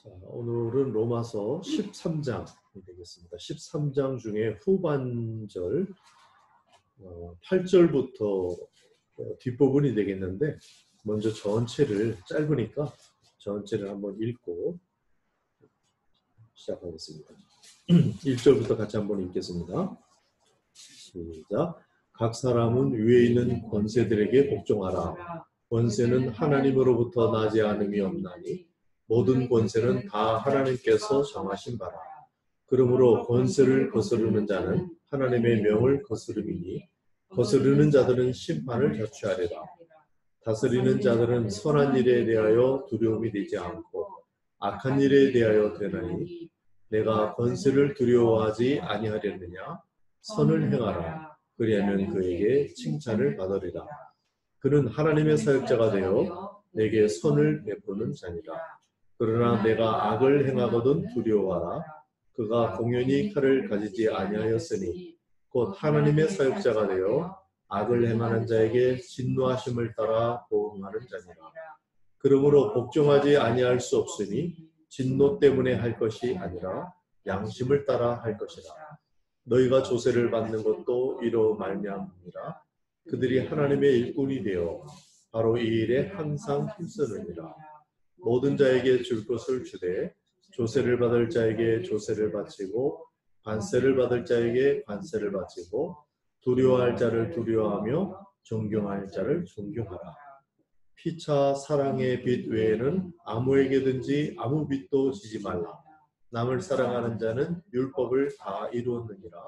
자, 오늘은 로마서 13장이 되겠습니다. 13장 중에 후반절 8절부터 뒷부분이 되겠는데, 먼저 전체를 짧으니까 전체를 한번 읽고 시작하겠습니다. 1절부터 같이 한번 읽겠습니다. 시작. 각 사람은 위에 있는 권세들에게 복종하라. 권세는 하나님으로부터 나지 않음이 없나니 모든 권세는 다 하나님께서 정하신 바라. 그러므로 권세를 거스르는 자는 하나님의 명을 거스름이니 거스르는 자들은 심판을 자취하리라. 다스리는 자들은 선한 일에 대하여 두려움이 되지 않고 악한 일에 대하여 되나니 내가 권세를 두려워하지 아니하렸느냐. 선을 행하라. 그리하면 그에게 칭찬을 받으리라. 그는 하나님의 사역자가 되어 내게 선을 베푸는 자니라. 그러나 내가 악을 행하거든 두려워하라. 그가 공연히 칼을 가지지 아니하였으니 곧 하나님의 사역자가 되어 악을 행하는 자에게 진노하심을 따라 보응하는 자니라. 그러므로 복종하지 아니할 수 없으니 진노 때문에 할 것이 아니라 양심을 따라 할 것이라. 너희가 조세를 받는 것도 이로 말미암으니라. 그들이 하나님의 일꾼이 되어 바로 이 일에 항상 힘쓰느니라. 모든 자에게 줄 것을 주되 조세를 받을 자에게 조세를 바치고 관세를 받을 자에게 관세를 바치고 두려워할 자를 두려워하며 존경할 자를 존경하라. 피차 사랑의 빚 외에는 아무에게든지 아무 빚도 지지 말라. 남을 사랑하는 자는 율법을 다 이루었느니라.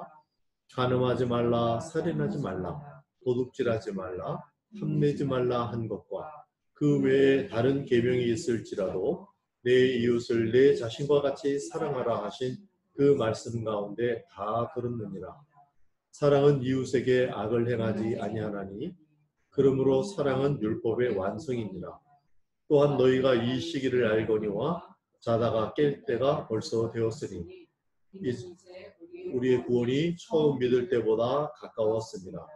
간음하지 말라, 살인하지 말라, 도둑질하지 말라, 탐내지 말라 한 것과 그 외에 다른 계명이 있을지라도 내 이웃을 내 자신과 같이 사랑하라 하신 그 말씀 가운데 다 들었느니라. 사랑은 이웃에게 악을 행하지 아니하나니 그러므로 사랑은 율법의 완성이니라. 또한 너희가 이 시기를 알거니와 자다가 깰 때가 벌써 되었으니 우리의 구원이 처음 믿을 때보다 가까웠습니다.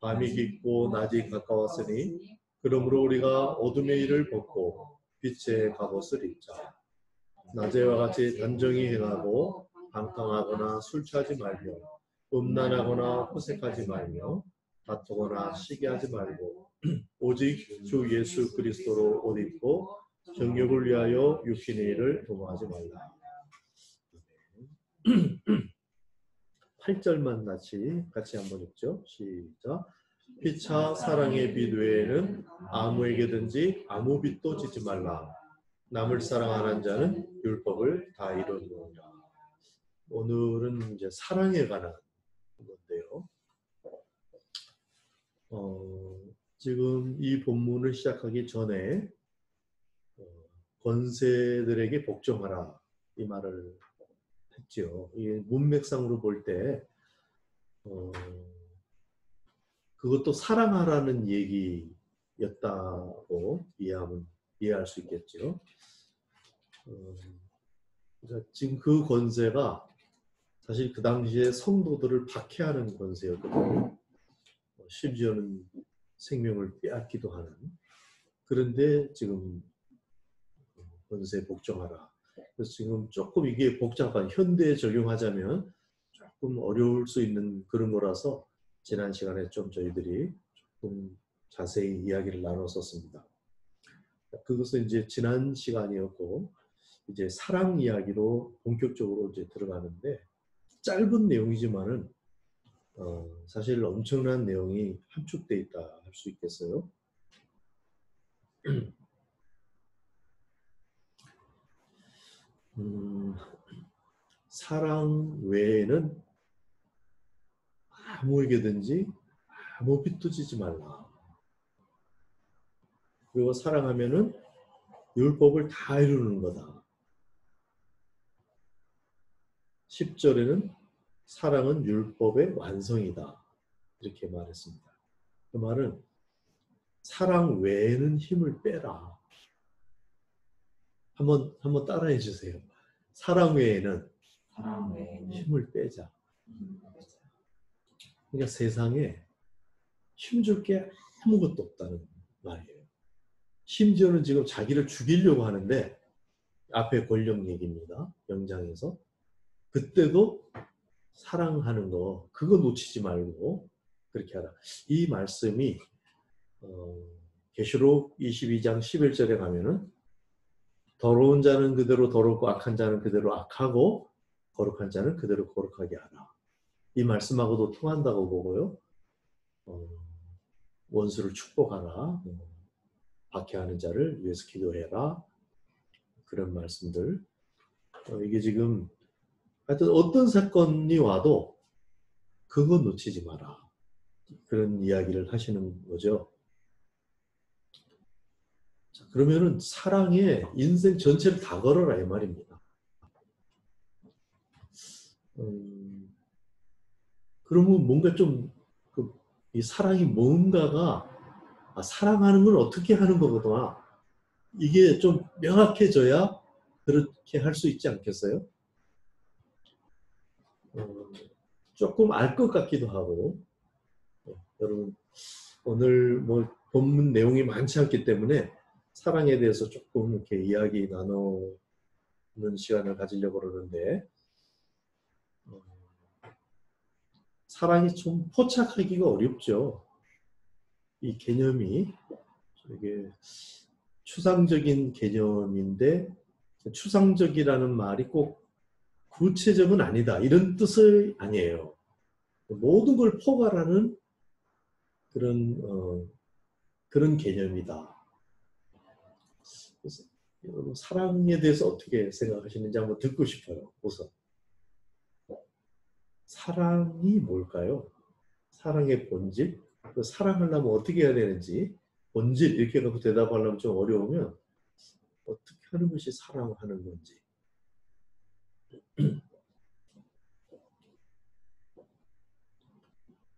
밤이 깊고 낮이 가까웠으니 그러므로 우리가 어둠의 일을 벗고 빛의 갑옷을 입자. 낮에와 같이 단정히 행하고 방탕하거나 술 취하지 말며 음란하거나 호색하지 말며 다투거나 시기하지 말고 오직 주 예수 그리스도로 옷 입고 정욕을 위하여 육신의 일을 도모하지 말라. 8절만 같이 한번 읽죠. 시작. 피차 사랑의 빚 외에는 아무에게든지 아무 빚도 지지 말라. 남을 사랑하는 자는 율법을 다 이루느니라. 오늘은 이제 사랑에 관한 건데요. 지금 이 본문을 시작하기 전에 권세들에게 복종하라 이 말을 했죠. 이 문맥상으로 볼 때 그것도 사랑하라는 얘기였다고 이해할 수 있겠죠. 지금 그 권세가 사실 그 당시에 성도들을 박해하는 권세였거든요. 심지어는 생명을 빼앗기도 하는. 그런데 지금 권세에 복종하라. 그래서 지금 조금 이게 복잡한 현대에 적용하자면 조금 어려울 수 있는 그런 거라서 지난 시간에 좀 저희들이 조금 자세히 이야기를 나눴었습니다. 그것은 이제 지난 시간이었고 이제 사랑 이야기로 본격적으로 이제 들어가는데 짧은 내용이지만은 사실 엄청난 내용이 함축되어 있다 할 수 있겠어요. 사랑 외에는 아무에게든지 아무 빚도 지지 말라. 그리고 사랑하면은 율법을 다 이루는 거다. 10절에는 사랑은 율법의 완성이다. 이렇게 말했습니다. 그 말은 사랑 외에는 힘을 빼라. 한번 따라해 주세요. 사랑 외에는 힘을 빼자. 그러니까 세상에 힘줄 게 아무것도 없다는 말이에요. 심지어는 지금 자기를 죽이려고 하는데 앞에 권력 얘기입니다. 영장에서. 그때도 사랑하는 거 그거 놓치지 말고 그렇게 하라. 이 말씀이 계시록 22장 11절에 가면은 더러운 자는 그대로 더럽고 악한 자는 그대로 악하고 거룩한 자는 그대로 거룩하게 하라. 이 말씀하고도 통한다고 보고요. 원수를 축복하라. 박해하는 자를 위해서 기도해라. 그런 말씀들. 이게 지금 하여튼 어떤 사건이 와도 그거 놓치지 마라. 그런 이야기를 하시는 거죠. 자, 그러면은 사랑에 인생 전체를 다 걸어라 이 말입니다. 그러면 뭔가 좀 이 사랑이 뭔가가 사랑하는 건 어떻게 하는 거구나. 이게 좀 명확해져야 그렇게 할 수 있지 않겠어요? 조금 알 것 같기도 하고. 여러분 오늘 뭐 본문 내용이 많지 않기 때문에 사랑에 대해서 조금 이렇게 이야기 나누는 시간을 가지려고 그러는데 사랑이 좀 포착하기가 어렵죠. 이 개념이 이게 추상적인 개념인데 추상적이라는 말이 꼭 구체적은 아니다 이런 뜻은 아니에요. 모든 걸 포괄하는 그런 개념이다. 그래서 여러분 사랑에 대해서 어떻게 생각하시는지 한번 듣고 싶어요. 우선 사랑이 뭘까요? 사랑의 본질? 사랑하려면 어떻게 해야 되는지 본질 이렇게 갖고 대답하려면 좀 어려우면 어떻게 하는 것이 사랑하는 건지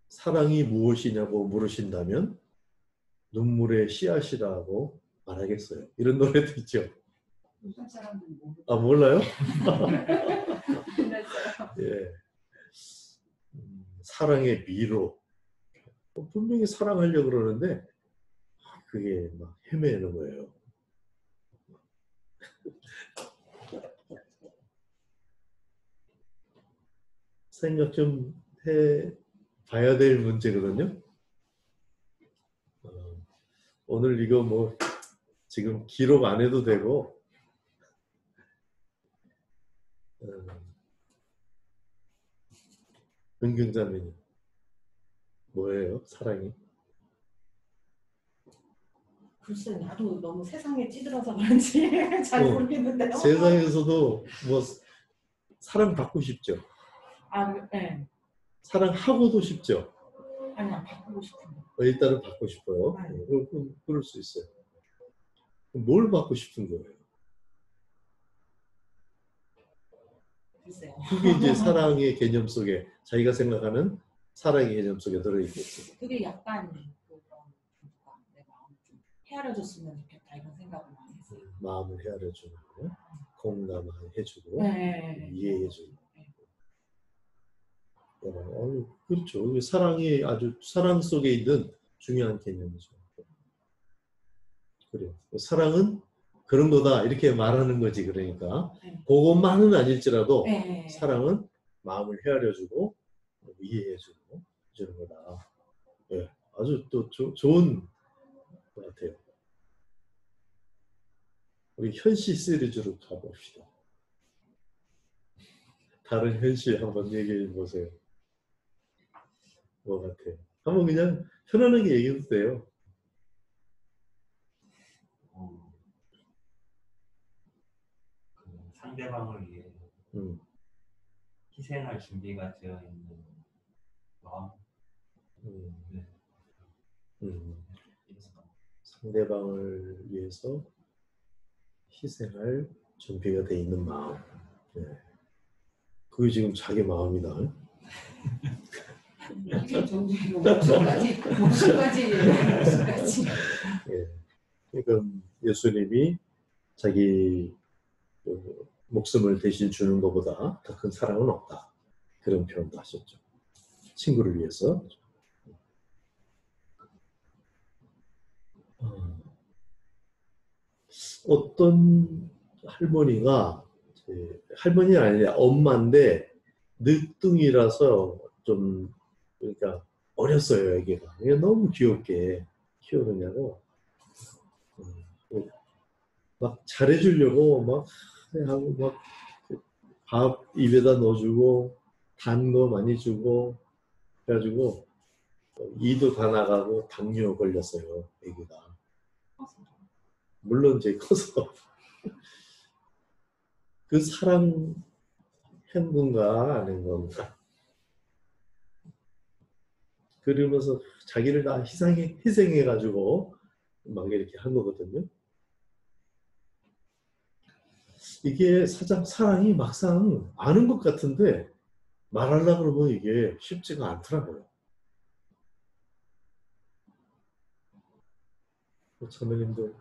사랑이 무엇이냐고 물으신다면 눈물의 씨앗이라고 말하겠어요. 이런 노래도 있죠. 아 몰라요? 예. 사랑의 미로 분명히 사랑하려고 그러는데 그게 막 헤매는 거예요. 생각 좀 해봐야 될 문제거든요. 오늘 이거 뭐 지금 기록 안 해도 되고 은경자매님 뭐예요? 사랑이? 글쎄 나도 너무 세상에 찌들어서 그런지 잘 모르겠는데요. 세상에서도 뭐 사랑받고 싶죠? 네. 사랑하고도 싶죠? 아니야 바꾸고 싶은데. 일단은 받고 싶어요. 그럴 수 있어요. 뭘 받고 싶은 거예요? 글쎄요. 그게 이제 사랑의 개념 속에 자기가 생각하는 사랑의 개념 속에 들어있겠죠. 그게 약간 내 마음을 좀 헤아려줬으면 좋겠다 이런 생각을 많이 했어요. 마음을 헤아려주고 공감해주고 이해해주고. 그렇죠. 사랑이 아주 사랑 속에 있는 중요한 개념이죠. 그래요. 사랑은 그런 거다 이렇게 말하는 거지. 그러니까 그것만은 아닐지라도 사랑은 마음을 헤아려주고 이해해주고 해주는 거다. 네, 아주 또 좋은 것 같아요. 우리 현실 시리즈로 가봅시다. 다른 현실 한번 얘기해 보세요. 뭐 같아요? 한번 그냥 편안하게 얘기해도 돼요. 상대방을 위해 희생할 준비가 되어 있는 마음. 상대방을 위해서 희생할 준비가 되어 있는 마음. 네. 그게 지금 자기 마음이다. 목숨까지. 그러니까 예수님이 자기 목숨을 대신 주는 것보다 더 큰 사랑은 없다. 그런 표현도 하셨죠. 친구를 위해서. 어떤 할머니가 할머니는 아니라 엄마인데 늦둥이라서 좀 그러니까 어렸어요 애기가. 이게 너무 귀엽게 키우느냐고 막 잘해주려고 막 하고 막 밥 입에다 넣어주고 단 거 많이 주고 그래가지고 이도 다 나가고 당뇨 걸렸어요 애기가. 물론 이제 커서 그 사랑 행군가 아닌 건가 그러면서 자기를 다 희생해가지고 막 이렇게 한 거거든요. 이게 사랑이 막상 아는 것 같은데 말하려고 그러면 이게 쉽지가 않더라고요. 자매님도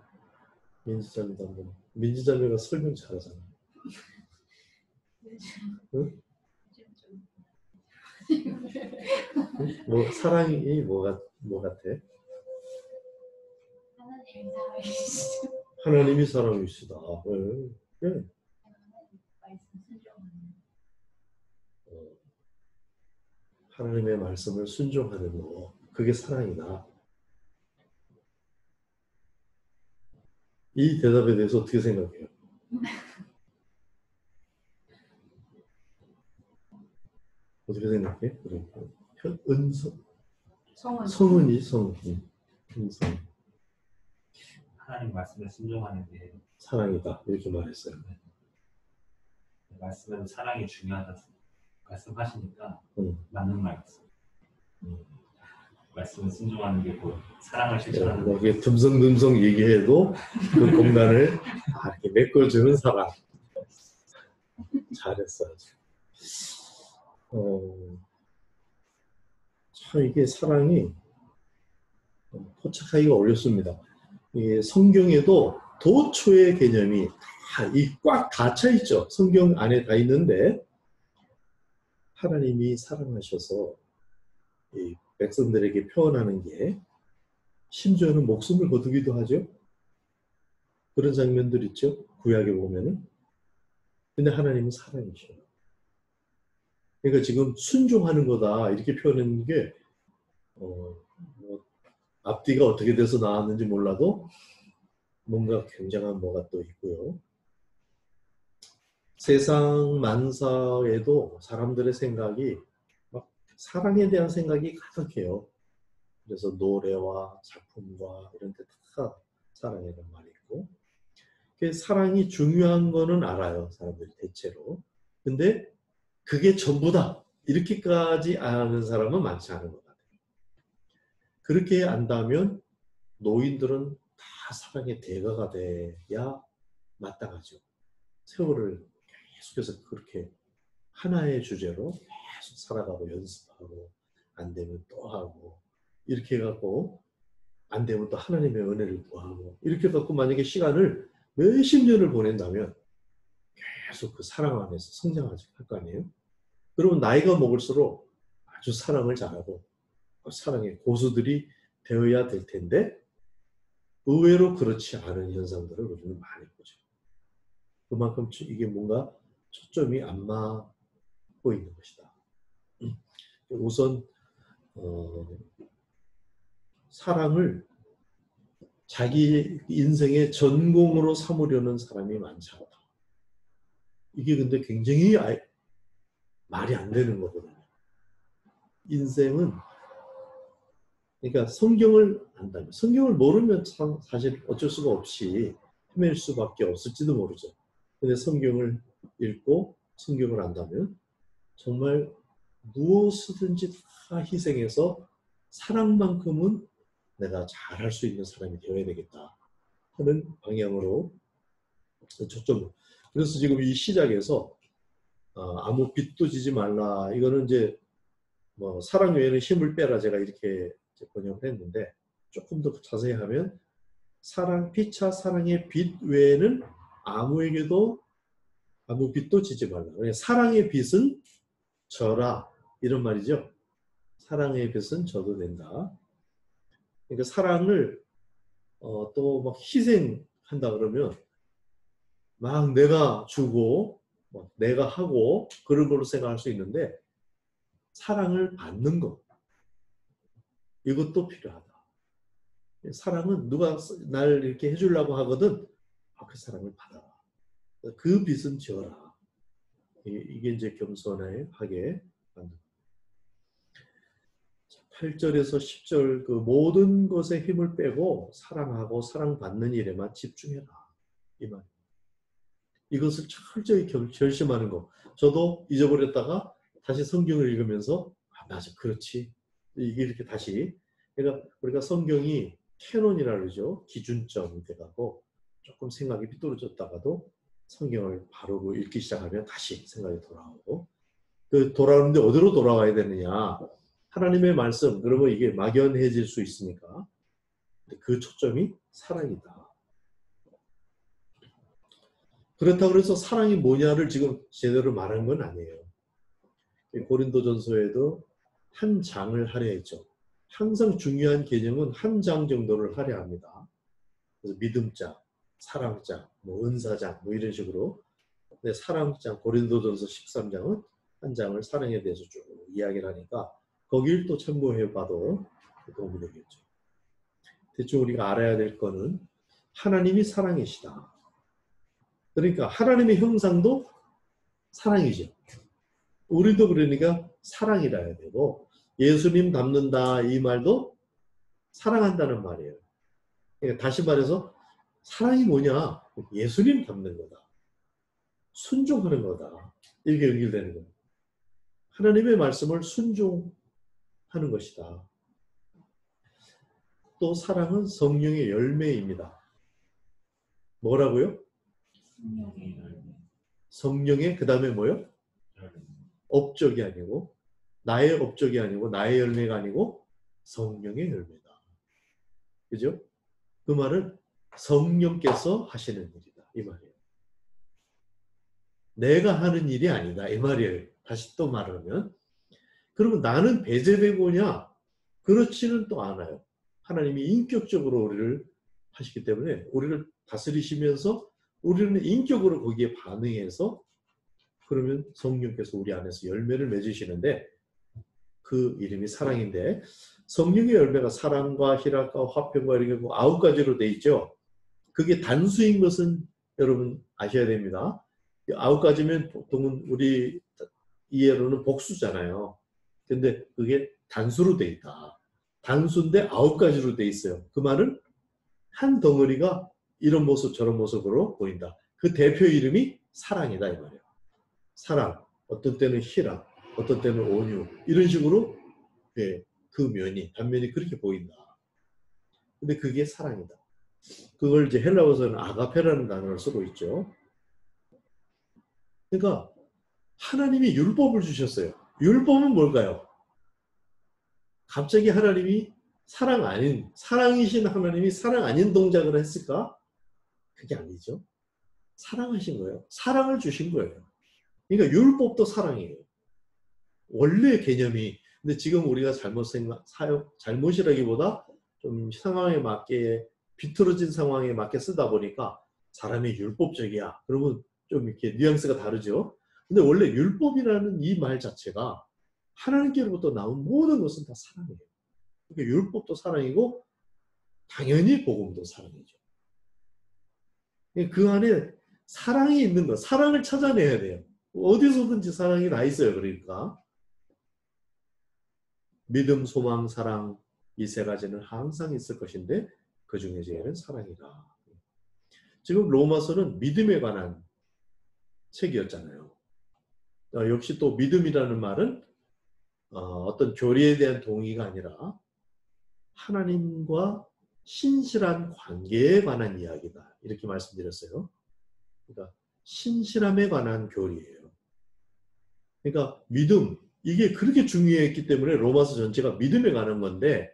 민지자매도 한번 민지자매가 설명 잘하잖아. 응? 뭐 사랑이 뭐 같아? 하나님이 사랑이시다. 네. 하나님의 말씀을 순종하는 거 그게 사랑이다. 이 대답에 대해서 어떻게 생각해요? 어떻게 생각해? 성은이 은성. 하나님 말씀에 순종하는 게 사랑이다 이렇게 말했어요. 말씀에도 사랑이 중요하다 말씀하시니까 맞는 말 같습니다. 말씀에 순종하는 게 곧 사랑을 실천하는 뭐 이게 듬성듬성 얘기해도 그 공간을 이렇게 메꿔주는 사랑. 잘했어요. 참 이게 사랑이 포착하기가 어렵습니다. 이게 성경에도 도초의 개념이 꽉 닫혀 있죠. 성경 안에 다 있는데 하나님이 사랑하셔서 이 백성들에게 표현하는 게 심지어는 목숨을 거두기도 하죠. 그런 장면들 있죠. 구약에 보면은. 근데 하나님은 사랑이셔요. 그러니까 지금 순종하는 거다 이렇게 표현하는 게 뭐 앞뒤가 어떻게 돼서 나왔는지 몰라도 뭔가 굉장한 뭐가 또 있고요. 세상 만사에도 사람들의 생각이 막 사랑에 대한 생각이 가득해요. 그래서 노래와 작품과 이런 데 다 사랑이라는 말이 있고 사랑이 중요한 거는 알아요. 사람들이 대체로. 근데 그게 전부다. 이렇게까지 아는 사람은 많지 않은 것 같아요. 그렇게 안다면 노인들은 다 사랑의 대가가 돼야 마땅하죠. 세월을 계속해서 그렇게 하나의 주제로 계속 살아가고 연습하고 안 되면 또 하고 이렇게 해갖고 안 되면 또 하나님의 은혜를 구하고 이렇게 해갖고 만약에 시간을 몇십 년을 보낸다면 계속 그 사랑 안에서 성장하지 할 거 아니에요? 그러면 나이가 먹을수록 아주 사랑을 잘하고 사랑의 고수들이 되어야 될 텐데 의외로 그렇지 않은 현상들을 우리는 많이 보죠. 그만큼 이게 뭔가 초점이 안 맞고 있는 것이다. 우선 사랑을 자기 인생의 전공으로 삼으려는 사람이 많지 않다. 이게 근데 굉장히 말이 안 되는 거거든요. 인생은 그러니까 성경을 안다면 성경을 모르면 사실 어쩔 수가 없이 헤맬 수밖에 없을지도 모르죠. 근데 성경을 읽고 성경을 안다면 정말 무엇이든지 다 희생해서 사랑만큼은 내가 잘할 수 있는 사람이 되어야 되겠다 하는 방향으로 초점을. 그래서 지금 이 시작에서 아무 빚도 지지 말라. 이거는 이제 뭐 사랑 외에는 힘을 빼라 제가 이렇게 번역을 했는데 조금 더 자세히 하면 피차 사랑의 빚 외에는 아무에게도 아무 빚도 지지 말라. 그러니까 사랑의 빚은 져라 이런 말이죠. 사랑의 빚은 져도 된다. 그러니까 사랑을 또 막 희생한다 그러면 막 내가 주고 내가 하고 그런 걸로 생각할 수 있는데 사랑을 받는 것 이것도 필요하다. 사랑은 누가 날 이렇게 해주려고 하거든 그 사랑을 받아라. 그 빚은 지어라. 이게 이제 겸손하게 만든 8절에서 10절 그 모든 것에 힘을 빼고 사랑하고 사랑받는 일에만 집중해라. 이 말. 이것을 철저히 결심하는 거. 저도 잊어버렸다가 다시 성경을 읽으면서 맞아 그렇지. 이게 이렇게 다시 그러니까 우리가 성경이 캐논이라 그러죠. 기준점이 돼가고 조금 생각이 삐뚤어졌다가도 성경을 바로 읽기 시작하면 다시 생각이 돌아오고 그 돌아오는데 어디로 돌아와야 되느냐. 하나님의 말씀 그러면 이게 막연해질 수 있으니까 그 초점이 사랑이다. 그렇다고 해서 사랑이 뭐냐를 지금 제대로 말한 건 아니에요. 고린도전서에도 한 장을 하려 했죠. 항상 중요한 개념은 한 장 정도를 하려 합니다. 그래서 믿음장, 사랑장, 은사장 이런 식으로. 근데 사랑장, 고린도전서 13장은 한 장을 사랑에 대해서 쭉 이야기를 하니까 거길 또 참고해봐도 도움이 되겠죠. 대충 우리가 알아야 될 거는 하나님이 사랑이시다. 그러니까 하나님의 형상도 사랑이죠. 우리도 그러니까 사랑이라 해야 되고 예수님 닮는다 이 말도 사랑한다는 말이에요. 그러니까 다시 말해서 사랑이 뭐냐? 예수님 닮는 거다. 순종하는 거다. 이렇게 연결되는 거예요. 하나님의 말씀을 순종하는 것이다. 또 사랑은 성령의 열매입니다. 뭐라고요? 성령의 그 다음에 뭐요? 업적이 아니고 나의 업적이 아니고 나의 열매가 아니고 성령의 열매다. 그죠? 그 말은 성령께서 하시는 일이다. 이 말이에요. 내가 하는 일이 아니다. 이 말이에요. 다시 또 말하면. 그러면 나는 배제되고냐? 그렇지는 또 않아요. 하나님이 인격적으로 우리를 하시기 때문에 우리를 다스리시면서 우리는 인격으로 거기에 반응해서 그러면 성령께서 우리 안에서 열매를 맺으시는데 그 이름이 사랑인데 성령의 열매가 사랑과 희락과 화평과 이렇게 9가지로 돼 있죠. 그게 단수인 것은 여러분 아셔야 됩니다. 9가지면 보통은 우리 이해로는 복수잖아요. 근데 그게 단수로 돼 있다. 단수인데 9가지로 돼 있어요. 그 말은 한 덩어리가 이런 모습 저런 모습으로 보인다. 그 대표 이름이 사랑이다 이 말이에요. 사랑, 어떤 때는 희락, 어떤 때는 온유 이런 식으로 그 면이 단면이 그렇게 보인다. 근데 그게 사랑이다. 그걸 이제 헬라어에서는 아가페라는 단어를 쓰고 있죠. 그러니까 하나님이 율법을 주셨어요. 율법은 뭘까요? 갑자기 하나님이 사랑이신 하나님이 사랑 아닌 동작을 했을까? 그게 아니죠. 사랑하신 거예요. 사랑을 주신 거예요. 그러니까 율법도 사랑이에요. 원래 개념이. 근데 지금 우리가 잘못이라기보다 좀 상황에 맞게 비틀어진 상황에 맞게 쓰다 보니까 사람이 율법적이야. 그러면 좀 이렇게 뉘앙스가 다르죠. 근데 원래 율법이라는 이 말 자체가 하나님께로부터 나온 모든 것은 다 사랑이에요. 그러니까 율법도 사랑이고 당연히 복음도 사랑이죠. 그 안에 사랑이 있는 것, 사랑을 찾아내야 돼요. 어디서든지 사랑이 다 있어요. 그러니까 믿음, 소망, 사랑 이 3가지는 항상 있을 것인데 그 중에 제일은 사랑이다. 지금 로마서는 믿음에 관한 책이었잖아요. 역시 또 믿음이라는 말은 어떤 교리에 대한 동의가 아니라 하나님과 신실한 관계에 관한 이야기다. 이렇게 말씀드렸어요. 그러니까 신실함에 관한 교리예요. 그러니까 믿음, 이게 그렇게 중요했기 때문에 로마서 전체가 믿음에 관한 건데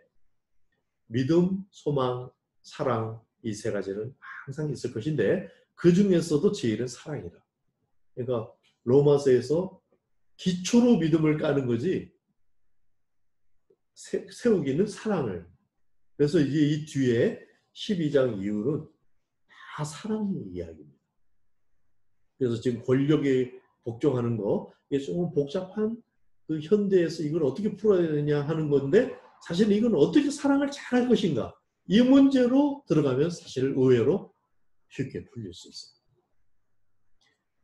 믿음, 소망, 사랑 이 3가지는 항상 있을 것인데 그 중에서도 제일은 사랑이다. 그러니까 로마서에서 기초로 믿음을 까는 거지 세우기는 사랑을. 그래서 이제 이 뒤에 12장 이후는 다 사랑 이야기입니다. 그래서 지금 권력에 복종하는 거, 이게 조금 복잡한 그 현대에서 이걸 어떻게 풀어야 되느냐 하는 건데, 사실 이건 어떻게 사랑을 잘할 것인가, 이 문제로 들어가면 사실 의외로 쉽게 풀릴 수 있어요.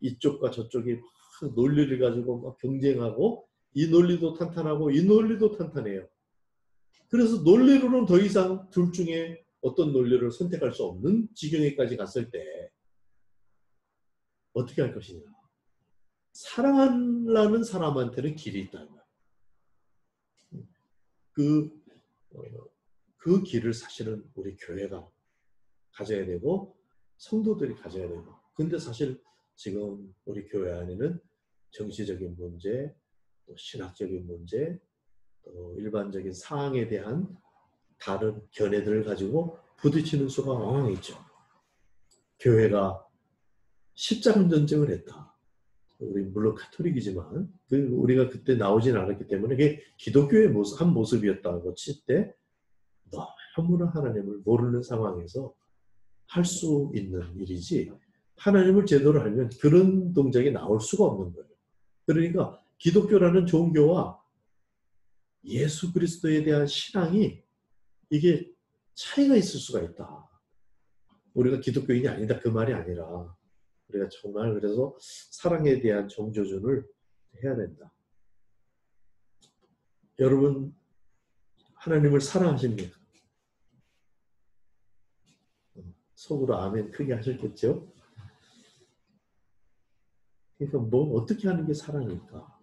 이쪽과 저쪽이 막 논리를 가지고 막 경쟁하고, 이 논리도 탄탄하고 이 논리도 탄탄해요. 그래서 논리로는 더 이상 둘 중에 어떤 논리를 선택할 수 없는 지경에까지 갔을 때 어떻게 할 것이냐. 사랑하는 사람한테는 길이 있다는 거예요. 그 길을 사실은 우리 교회가 가져야 되고 성도들이 가져야 되고, 근데 사실 지금 우리 교회 안에는 정치적인 문제, 또 신학적인 문제, 또 일반적인 사항에 대한 다른 견해들을 가지고 부딪히는 수가 왕왕 있죠. 교회가 십자군 전쟁을 했다. 우리 물론 카톨릭이지만 우리가 그때 나오진 않았기 때문에 그게 기독교의 한 모습이었다고 칠 때 너무나 하나님을 모르는 상황에서 할 수 있는 일이지, 하나님을 제대로 알면 그런 동작이 나올 수가 없는 거예요. 그러니까 기독교라는 종교와 예수 그리스도에 대한 신앙이 이게 차이가 있을 수가 있다. 우리가 기독교인이 아니다 그 말이 아니라, 우리가 정말 그래서 사랑에 대한 정조준을 해야 된다. 여러분 하나님을 사랑하십니까? 속으로 아멘 크게 하셨겠죠? 그러니까 뭐 어떻게 하는 게 사랑일까?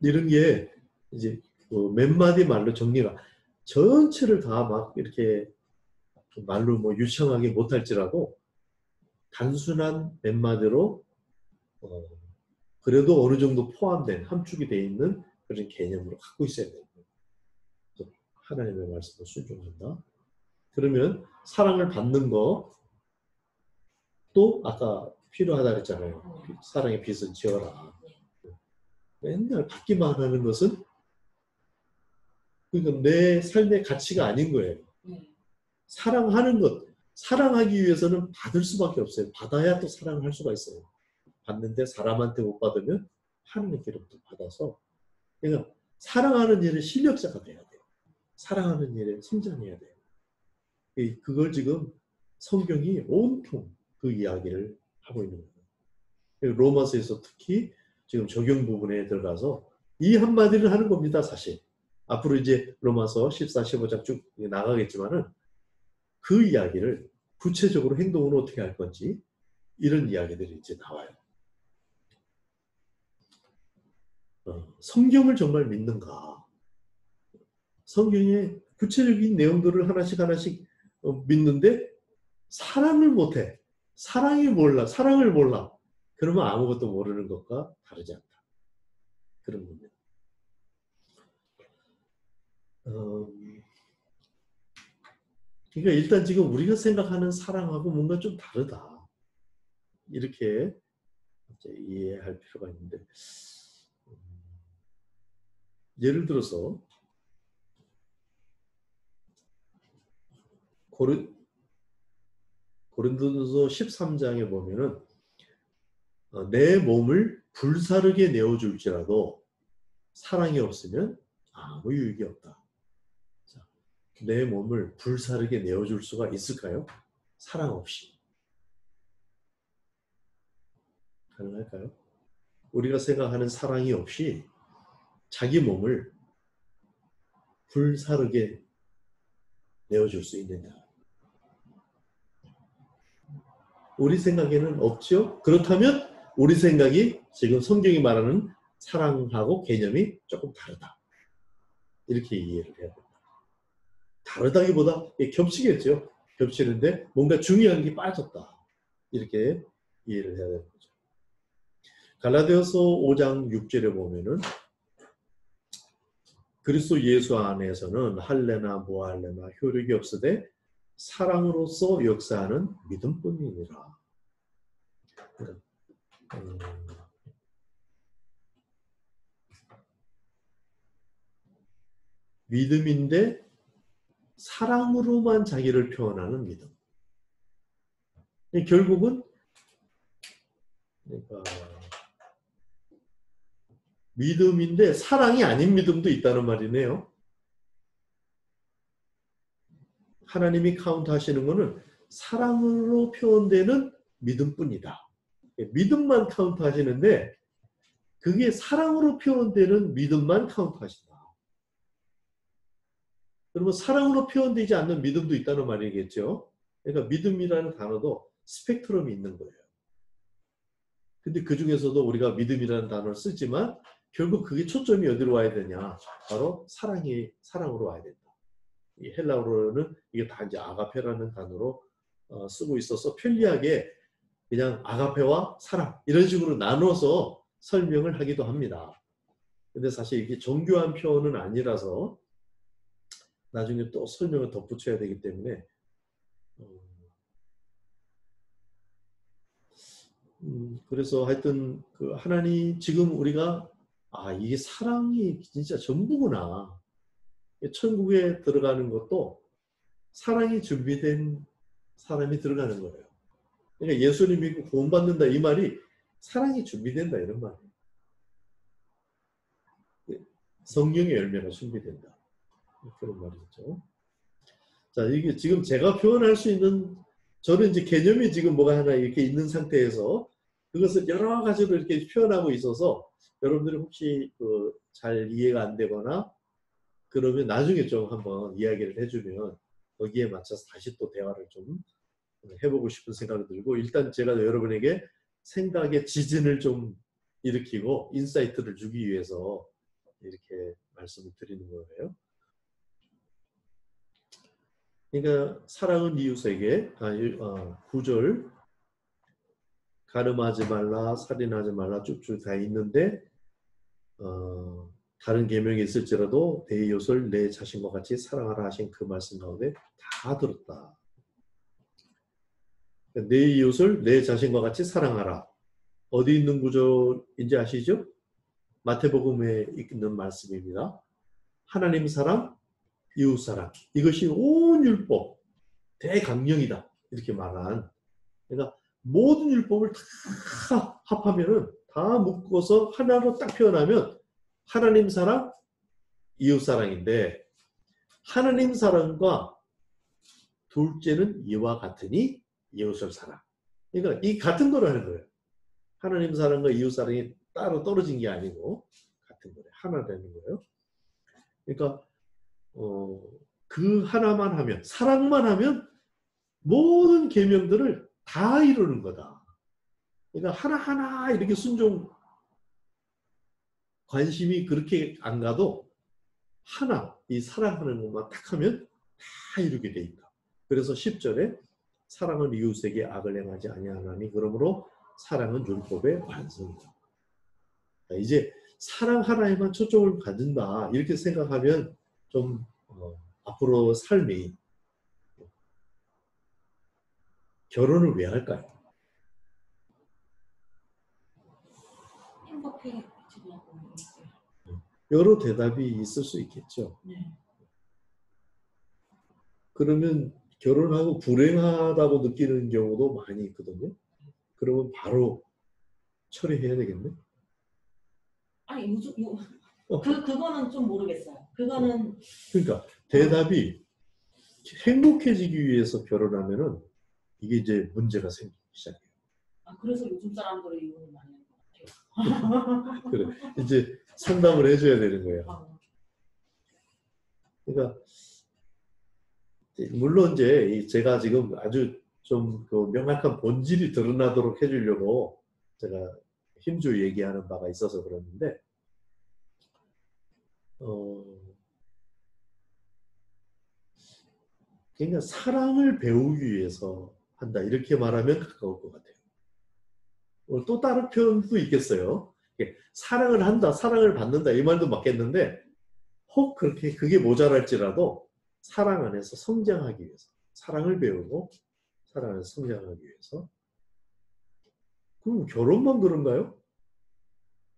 이런 게 이제 몇 마디 말로 정리가, 전체를 다 막 이렇게 말로 뭐 유창하게 못할지라도 단순한 몇 마디로 그래도 어느 정도 포함된, 함축이 되어 있는 그런 개념으로 갖고 있어야 돼요. 하나님의 말씀을 순종한다. 그러면 사랑을 받는 거 또 아까 필요하다 그랬잖아요. 사랑의 빚은 지어라. 맨날 받기만 하는 것은 그러니까 내 삶의 가치가 아닌 거예요. 사랑하는 것, 사랑하기 위해서는 받을 수밖에 없어요. 받아야 또 사랑을 할 수가 있어요. 받는데 사람한테 못 받으면 하나님께로부터 받아서, 그러니까 사랑하는 일에 실력자가 돼야 돼요. 사랑하는 일에 성장해야 돼요. 그걸 지금 성경이 온통 그 이야기를 하고 있는 거예요. 로마서에서 특히 지금 적용 부분에 들어가서 이 한마디를 하는 겁니다. 사실 앞으로 이제 로마서 14, 15장 쭉 나가겠지만은 그 이야기를 구체적으로 행동으로 어떻게 할 건지, 이런 이야기들이 이제 나와요. 성경을 정말 믿는가? 성경의 구체적인 내용들을 하나씩 믿는데 사랑을 못해. 사랑을 몰라. 그러면 아무것도 모르는 것과 다르지 않다. 그런 겁니다. 그러니까 일단 지금 우리가 생각하는 사랑하고 뭔가 좀 다르다. 이렇게 이제 이해할 필요가 있는데, 예를 들어서 고린도전서 13장에 보면은 내 몸을 불사르게 내어줄지라도 사랑이 없으면 아무 유익이 없다. 자, 내 몸을 불사르게 내어줄 수가 있을까요? 사랑 없이. 가능할까요? 우리가 생각하는 사랑이 없이 자기 몸을 불사르게 내어줄 수 있느냐? 우리 생각에는 없죠? 그렇다면 우리 생각이 지금 성경이 말하는 사랑하고 개념이 조금 다르다. 이렇게 이해를 해야 됩니다. 다르다기보다 겹치겠죠. 겹치는데 뭔가 중요한 게 빠졌다. 이렇게 이해를 해야 되는 거죠. 갈라디아서 5장 6절에 보면은 그리스도 예수 안에서는 할례나 무할례나 효력이 없으되 사랑으로서 역사하는 믿음뿐이니라. 믿음인데 사랑으로만 자기를 표현하는 믿음. 결국은 그러니까 믿음인데 사랑이 아닌 믿음도 있다는 말이네요. 하나님이 카운트하시는 것은 사랑으로 표현되는 믿음뿐이다. 믿음만 카운트하시는데 그게 사랑으로 표현되는 믿음만 카운트하신다. 그러면 사랑으로 표현되지 않는 믿음도 있다는 말이겠죠. 그러니까 믿음이라는 단어도 스펙트럼이 있는 거예요. 근데 그 중에서도 우리가 믿음이라는 단어를 쓰지만 결국 그게 초점이 어디로 와야 되냐? 바로 사랑으로 와야 된다. 이 헬라어로는 이게 다 이제 아가페라는 단어로 쓰고 있어서 편리하게 그냥 아가페와 사랑 이런 식으로 나눠서 설명을 하기도 합니다. 근데 사실 이게 정교한 표현은 아니라서 나중에 또 설명을 덧붙여야 되기 때문에 그래서 하여튼 그 하나님 지금 우리가 이게 사랑이 진짜 전부구나. 천국에 들어가는 것도 사랑이 준비된 사람이 들어가는 거예요. 그러니까 예수님이 구원받는다 이 말이 사랑이 준비된다 이런 말이에요. 성령의 열매가 준비된다. 그런 말이죠. 자, 이게 지금 제가 표현할 수 있는 저는 이제 개념이 지금 뭐가 하나 이렇게 있는 상태에서 그것을 여러 가지로 이렇게 표현하고 있어서 여러분들이 혹시 잘 이해가 안 되거나 그러면 나중에 좀 한번 이야기를 해주면 거기에 맞춰서 다시 또 대화를 좀 해보고 싶은 생각이 들고 일단 제가 여러분에게 생각의 지진을 좀 일으키고 인사이트를 주기 위해서 이렇게 말씀을 드리는 거예요. 그러니까 사랑은 이웃에게 9절 가늠하지 말라 살인하지 말라 쭉쭉 다 있는데 다른 계명이 있을지라도 내 이웃을 내 자신과 같이 사랑하라 하신 그 말씀 가운데 다 들었다. 내 이웃을 내 자신과 같이 사랑하라. 어디 있는 구절인지 아시죠? 마태복음에 있는 말씀입니다. 하나님 사랑, 이웃 사랑. 이것이 온 율법, 대강령이다. 이렇게 말한. 그러니까 모든 율법을 다 합하면은 다 묶어서 하나로 딱 표현하면 하나님 사랑, 이웃 사랑인데 하나님 사랑과 둘째는 이와 같으니 이웃을 사랑. 그러니까 이 같은 걸 하는 거예요. 하나님 사랑과 이웃 사랑이 따로 떨어진 게 아니고 같은 거예요. 하나라는 거예요. 그러니까 그 하나만 하면 사랑만 하면 모든 계명들을 다 이루는 거다. 그러니까 하나하나 이렇게 순종 관심이 그렇게 안 가도 하나 이 사랑하는 것만 딱 하면 다 이루게 돼 있다. 그래서 10절에 사랑은 이웃에게 악을 행하지 아니하나니 그러므로 사랑은 율법의 완성이다. 이제 사랑 하나에만 초점을 갖는다 이렇게 생각하면 좀 앞으로 삶이 결혼을 왜 할까요? 행복해지려고 있어요. 여러 대답이 있을 수 있겠죠. 네. 그러면 결혼하고 불행하다고 느끼는 경우도 많이 있거든요. 그러면 바로 처리해야 되겠네. 아니 요즘 그거는 좀 모르겠어요. 그거는 그러니까 대답이 행복해지기 위해서 결혼하면은 이게 이제 문제가 생기기 시작해요. 그래서 요즘 사람들은 이혼을 많이 하는 것 같아요. 그래 이제 상담을 해줘야 되는 거예요. 그러니까 물론 이제 제가 지금 아주 좀 그 명확한 본질이 드러나도록 해주려고 제가 힘주어 얘기하는 바가 있어서 그러는데 그러니까 사랑을 배우기 위해서 한다 이렇게 말하면 가까울 것 같아요. 또 다른 표현도 있겠어요. 사랑을 한다, 사랑을 받는다 이 말도 맞겠는데 혹 그렇게 그게 모자랄지라도 사랑 안에서 성장하기 위해서 사랑을 배우고 사랑 안에서 성장하기 위해서 그럼 결혼만 그런가요?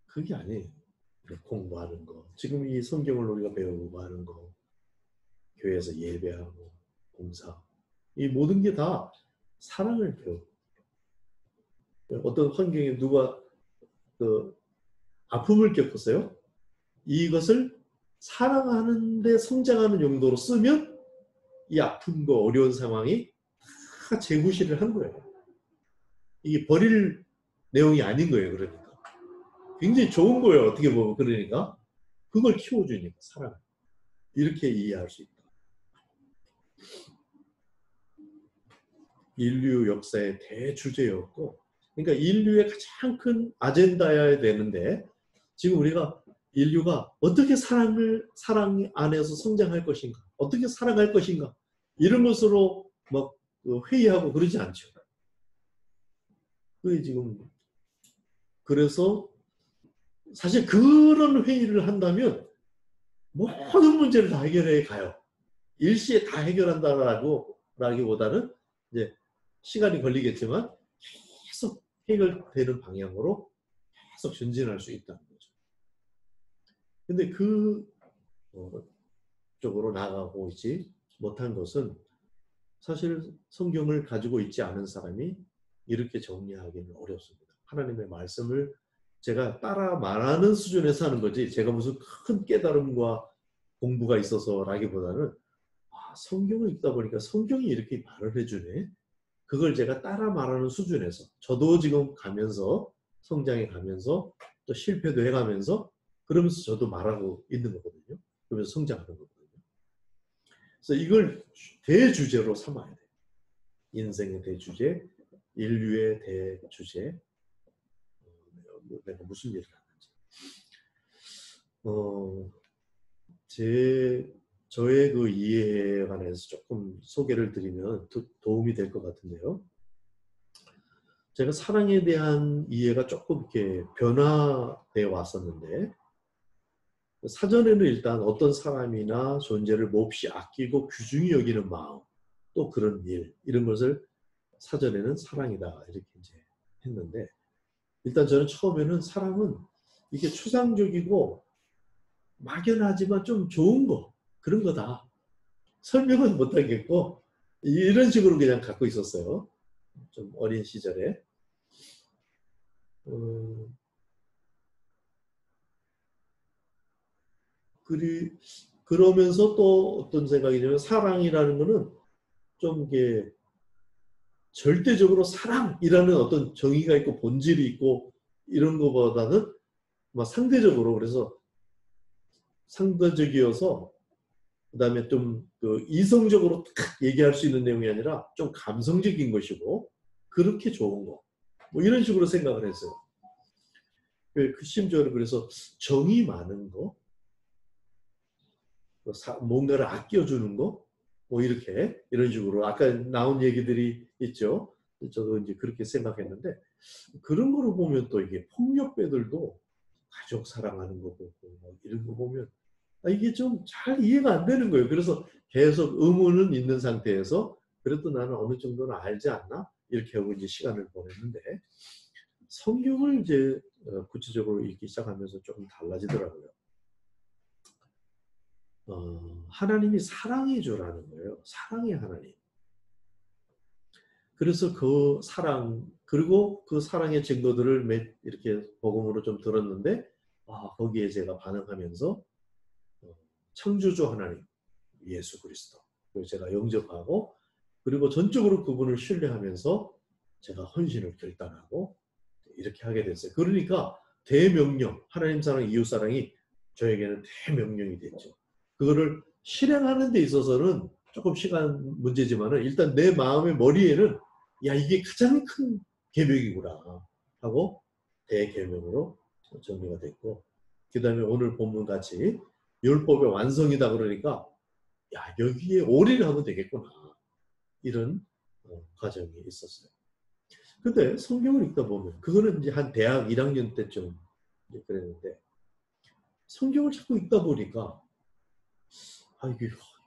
그게 아니에요. 공부하는 거 지금 이 성경을 우리가 배우고 하는 거 교회에서 예배하고 봉사 이 모든 게 다 사랑을 배우고 어떤 환경에 누가 그 아픔을 겪었어요. 이것을 사랑하는데 성장하는 용도로 쓰면 이 아픔과 어려운 상황이 다 재구실을 한 거예요. 이게 버릴 내용이 아닌 거예요. 그러니까 굉장히 좋은 거예요. 어떻게 보면. 그러니까 그걸 키워주니까 사랑. 이렇게 이해할 수 있다. 인류 역사의 대주제였고, 그러니까 인류의 가장 큰 아젠다여야 되는데, 지금 우리가 인류가 어떻게 사랑 안에서 성장할 것인가, 어떻게 살아갈 것인가, 이런 것으로 막 회의하고 그러지 않죠. 그게 지금, 그래서 사실 그런 회의를 한다면 모든 문제를 다 해결해 가요. 일시에 다 해결한다라기보다는 이제 시간이 걸리겠지만 계속 해결되는 방향으로 계속 전진할 수 있다는 거죠. 근데 그 쪽으로 나가고 있지 못한 것은 사실 성경을 가지고 있지 않은 사람이 이렇게 정리하기는 어렵습니다. 하나님의 말씀을 제가 따라 말하는 수준에서 하는 거지 제가 무슨 큰 깨달음과 공부가 있어서라기보다는 성경을 읽다 보니까 성경이 이렇게 말을 해주네. 그걸 제가 따라 말하는 수준에서 저도 지금 가면서 성장해 가면서 또 실패도 해가면서 그러면서 저도 말하고 있는 거거든요. 그러면서 성장하는 거거든요. 그래서 이걸 대주제로 삼아야 돼요. 인생의 대주제, 인류의 대주제. 내가 무슨 일을 하는지. 저의 그 이해에 관해서 조금 소개를 드리면 도움이 될 것 같은데요. 제가 사랑에 대한 이해가 조금 이렇게 변화되어 왔었는데, 사전에는 일단 어떤 사람이나 존재를 몹시 아끼고 귀중히 여기는 마음, 또 그런 일, 이런 것을 사전에는 사랑이다 이렇게 이제 했는데, 일단 저는 처음에는 사랑은 이게 추상적이고 막연하지만 좀 좋은 거, 그런 거다. 설명은 못하겠고 이런 식으로 그냥 갖고 있었어요. 좀 어린 시절에. 그러면서 또 어떤 생각이냐면 사랑이라는 거는 좀 이게 절대적으로 사랑이라는 어떤 정의가 있고 본질이 있고 이런 것보다는 상대적으로, 그래서 상대적이어서 그다음에 좀 그 이성적으로 딱 얘기할 수 있는 내용이 아니라 좀 감성적인 것이고 그렇게 좋은 거, 뭐 이런 식으로 생각을 했어요. 그 심지어는 그래서 정이 많은 거, 뭔가를 아껴주는 거, 뭐 이렇게 이런 식으로 아까 나온 얘기들이 있죠. 저도 이제 그렇게 생각했는데 그런 거를 보면 또 이게 폭력배들도 가족 사랑하는 거 보고 뭐 이런 거 보면 이게 좀 잘 이해가 안 되는 거예요. 그래서 계속 의문은 있는 상태에서 그래도 나는 어느 정도는 알지 않나? 이렇게 하고 이제 시간을 보냈는데 성경을 이제 구체적으로 읽기 시작하면서 조금 달라지더라고요. 하나님이 사랑의 주라는 거예요. 사랑의 하나님. 그래서 그 사랑, 그리고 그 사랑의 증거들을 이렇게 복음으로 좀 들었는데 거기에 제가 반응하면서 창조주 하나님, 예수 그리스도, 제가 영접하고 그리고 전적으로 그분을 신뢰하면서 제가 헌신을 결단하고 이렇게 하게 됐어요. 그러니까 대명령, 하나님 사랑, 이웃 사랑이 저에게는 대명령이 됐죠. 그거를 실행하는 데 있어서는 조금 시간 문제지만은 일단 내 마음의 머리에는 야 이게 가장 큰 계명이구나 하고 대계명으로 정리가 됐고, 그 다음에 오늘 본문 같이 율법의 완성이다 그러니까 야 여기에 올인하면 되겠구나 이런 과정이 있었어요. 근데 성경을 읽다 보면 그거는 이제 한 대학 1학년 때쯤 그랬는데 성경을 자꾸 읽다 보니까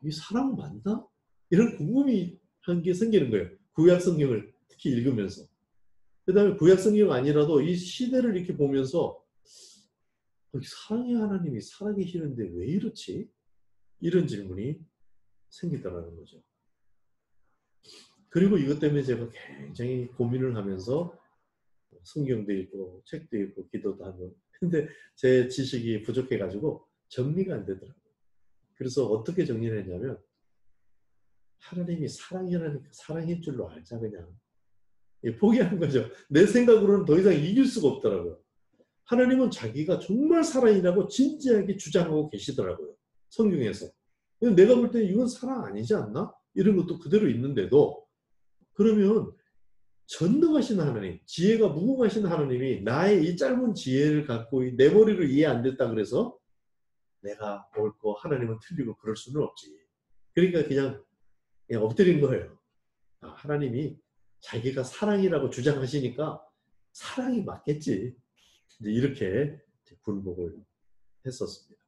이게 사랑 맞나? 이런 궁금이 한 게 생기는 거예요. 구약 성경을 특히 읽으면서. 그 다음에 구약 성경 아니라도 이 시대를 이렇게 보면서 사랑의 하나님이 살아계시는데 왜 이렇지? 이런 질문이 생기더라는 거죠. 그리고 이것 때문에 제가 굉장히 고민을 하면서 성경도 읽고 책도 읽고 기도도 하고 근데 제 지식이 부족해가지고 정리가 안 되더라고요. 그래서 어떻게 정리를 했냐면 하나님이 사랑이라니까 사랑일 줄로 알자 그냥. 포기하는 거죠. 내 생각으로는 더 이상 이길 수가 없더라고요. 하나님은 자기가 정말 사랑이라고 진지하게 주장하고 계시더라고요. 성경에서. 내가 볼 때 이건 사랑 아니지 않나? 이런 것도 그대로 있는데도 그러면 전능하신 하나님, 지혜가 무궁하신 하나님이 나의 이 짧은 지혜를 갖고 내 머리를 이해 안 됐다 그래서 내가 옳고 하나님은 틀리고 그럴 수는 없지. 그러니까 그냥 엎드린 거예요. 하나님이 자기가 사랑이라고 주장하시니까 사랑이 맞겠지. 이제 이렇게 굴복을 했었습니다.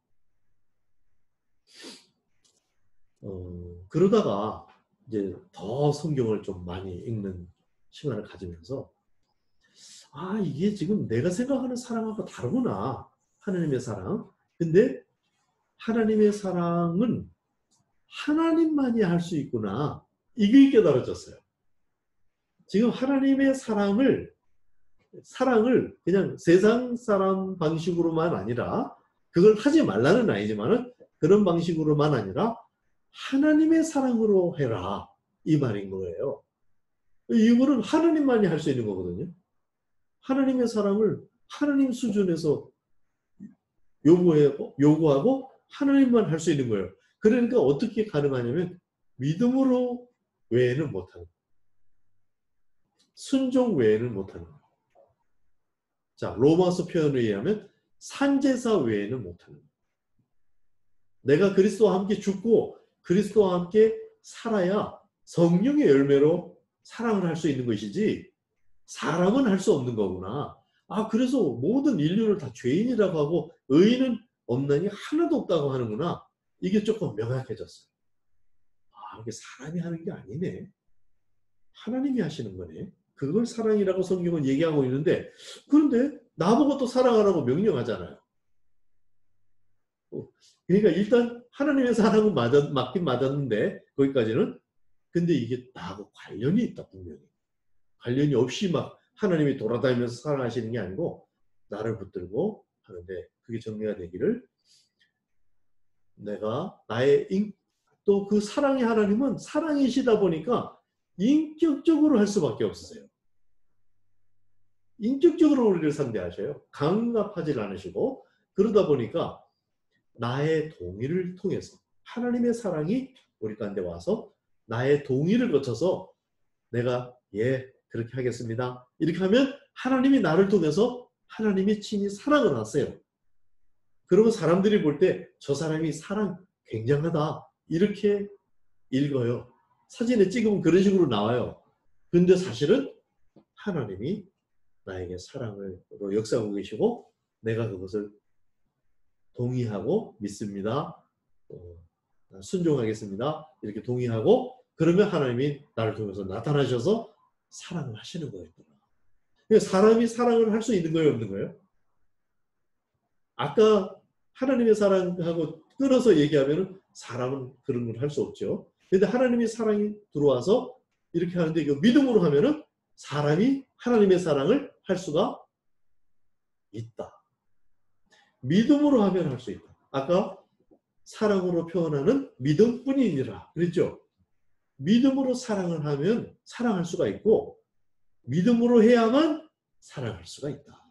그러다가 이제 더 성경을 좀 많이 읽는 시간을 가지면서 이게 지금 내가 생각하는 사랑하고 다르구나. 하나님의 사랑. 근데 하나님의 사랑은 하나님만이 할 수 있구나. 이게 깨달아졌어요. 지금 하나님의 사랑을 그냥 세상 사람 방식으로만 아니라 그걸 하지 말라는 아니지만 그런 방식으로만 아니라 하나님의 사랑으로 해라. 이 말인 거예요. 이거는 하나님만이 할 수 있는 거거든요. 하나님의 사랑을 하나님 수준에서 요구하고 하나님만 할 수 있는 거예요. 그러니까 어떻게 가능하냐면 믿음으로 외에는 못하는 거예요. 순종 외에는 못하는 거예요. 자, 로마서 표현에 의하면 산제사 외에는 못하는 거예요. 내가 그리스도와 함께 죽고 그리스도와 함께 살아야 성령의 열매로 사랑을 할 수 있는 것이지 사람은 할 수 없는 거구나. 그래서 모든 인류를 다 죄인이라고 하고 의인은 없나니 하나도 없다고 하는구나. 이게 조금 명확해졌어요. 이게 사람이 하는 게 아니네. 하나님이 하시는 거네. 그걸 사랑이라고 성경은 얘기하고 있는데 그런데 나보고 또 사랑하라고 명령하잖아요. 그러니까 일단 하나님의 사랑은 맞긴 맞았는데 거기까지는 근데 이게 나하고 관련이 있다 분명히. 관련이 없이 막 하나님이 돌아다니면서 사랑하시는 게 아니고 나를 붙들고 하는데 그게 정리가 되기를 내가 나의 또 그 사랑의 하나님은 사랑이시다 보니까 인격적으로 할 수밖에 없으세요. 인격적으로 우리를 상대하셔요. 강압하지 않으시고 그러다 보니까 나의 동의를 통해서 하나님의 사랑이 우리 가운데 와서 나의 동의를 거쳐서 내가 그렇게 하겠습니다. 이렇게 하면 하나님이 나를 통해서 하나님이 친히 사랑을 하세요. 그러면 사람들이 볼 때 저 사람이 사랑 굉장하다 이렇게 읽어요. 사진에 찍으면 그런 식으로 나와요. 근데 사실은 하나님이 나에게 사랑으로 역사하고 계시고 내가 그것을 동의하고 믿습니다. 순종하겠습니다. 이렇게 동의하고 그러면 하나님이 나를 통해서 나타나셔서 사랑을 하시는 거였구나. 그러니까 사람이 사랑을 할 수 있는 거예요, 없는 거예요? 아까 하나님의 사랑하고 끊어서 얘기하면 사람은 그런 걸 할 수 없죠. 그런데 하나님의 사랑이 들어와서 이렇게 하는데 이거 믿음으로 하면은 사람이 하나님의 사랑을 할 수가 있다. 믿음으로 하면 할 수 있다. 아까 사랑으로 표현하는 믿음뿐이니라 그랬죠. 믿음으로 사랑을 하면 사랑할 수가 있고 믿음으로 해야만 사랑할 수가 있다.